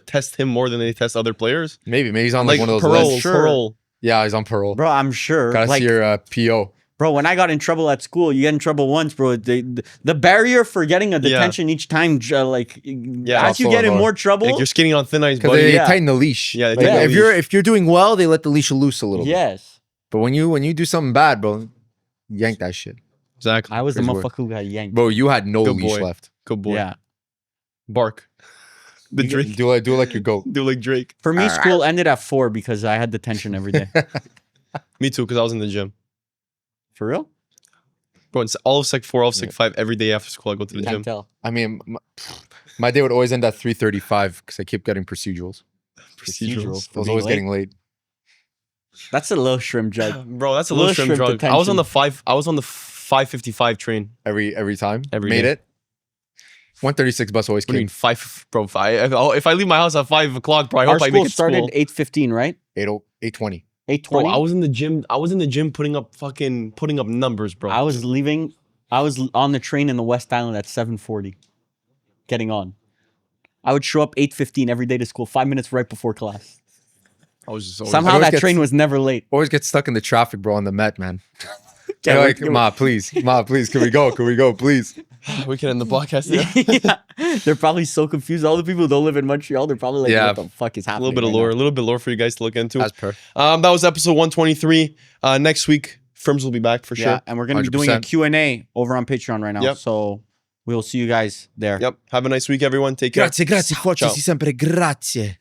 test him more than they test other players.
Maybe he's on like, one of those
parole.
lists.
Sure.
Parole.
Yeah, he's on parole.
Bro, I'm sure.
Gotta
like,
see your PO.
bro, when I got in trouble at school, you get in trouble once, bro. The barrier for getting a detention each time, as you
Drops
get in
lower.
more trouble.
Like you're skinning on thin ice,
Because
buddy.
they
Yeah.
tighten the leash.
Yeah, they
Like,
tighten the
if you're doing well, they let the leash loose a little bit.
Yes.
But when you do something bad, bro, yank that shit.
Exactly.
I was the
Crazy work.
motherfucker who got yanked.
Bro, you had no
Good
leash
boy.
left.
Good boy.
Yeah.
Bark. The
You
Drake.
do it like your goat.
Do like Drake.
For me, school ended at 4 because I had detention every day.
Me too, because I was in the gym.
For real?
Bro, it's all of Sec 4, all of Sec 5, every day after school I go to the
Can't
gym.
tell.
I mean, my day would always end at 3:35 because I keep getting procedurals.
Procedurals.
I was
being
always
late?
getting late.
That's a little shrimp jug.
Bro, that's a
Little
little shrimp
shrimp
drug. I was on
detention.
the 5:55 train.
Every time.
Every
Made
day.
it. 136 bus always
What do you
came.
mean 5, bro? If I leave my house at 5 o'clock, bro, I
Our
hope I
school
make it
started
school.
8:15, right?
8:20.
8:20.
Bro, I was in the gym. I was in the gym putting up numbers, bro.
I was leaving. I was on the train in the West Island at 7:40, getting on. I would show up 8:15 every day to school, 5 minutes right before class.
I was just always
Somehow
always
that
get-
train was never late.
Always get stuck in the traffic, bro, on the Met, man.
Yeah,
They're like,
we're-
Ma, please, can we go? Can we go, please?
we can end the podcast. Yeah.
Yeah. They're probably so confused. All the people who don't live in Montreal, they're probably like,
Yeah.
what the fuck is
A
happening?
little bit of
right
lore,
now?
a little bit of lore for you guys to look into.
As per.
That was episode 123. Next week, Ferms will be back for sure.
Yeah, and we're going to be doing a
100%.
Q&A over on Patreon right now.
Yep.
So we'll see you guys there.
Yep. Have a nice week, everyone. Take care.
Grazie,
Ciao.
forza, sempre grazie.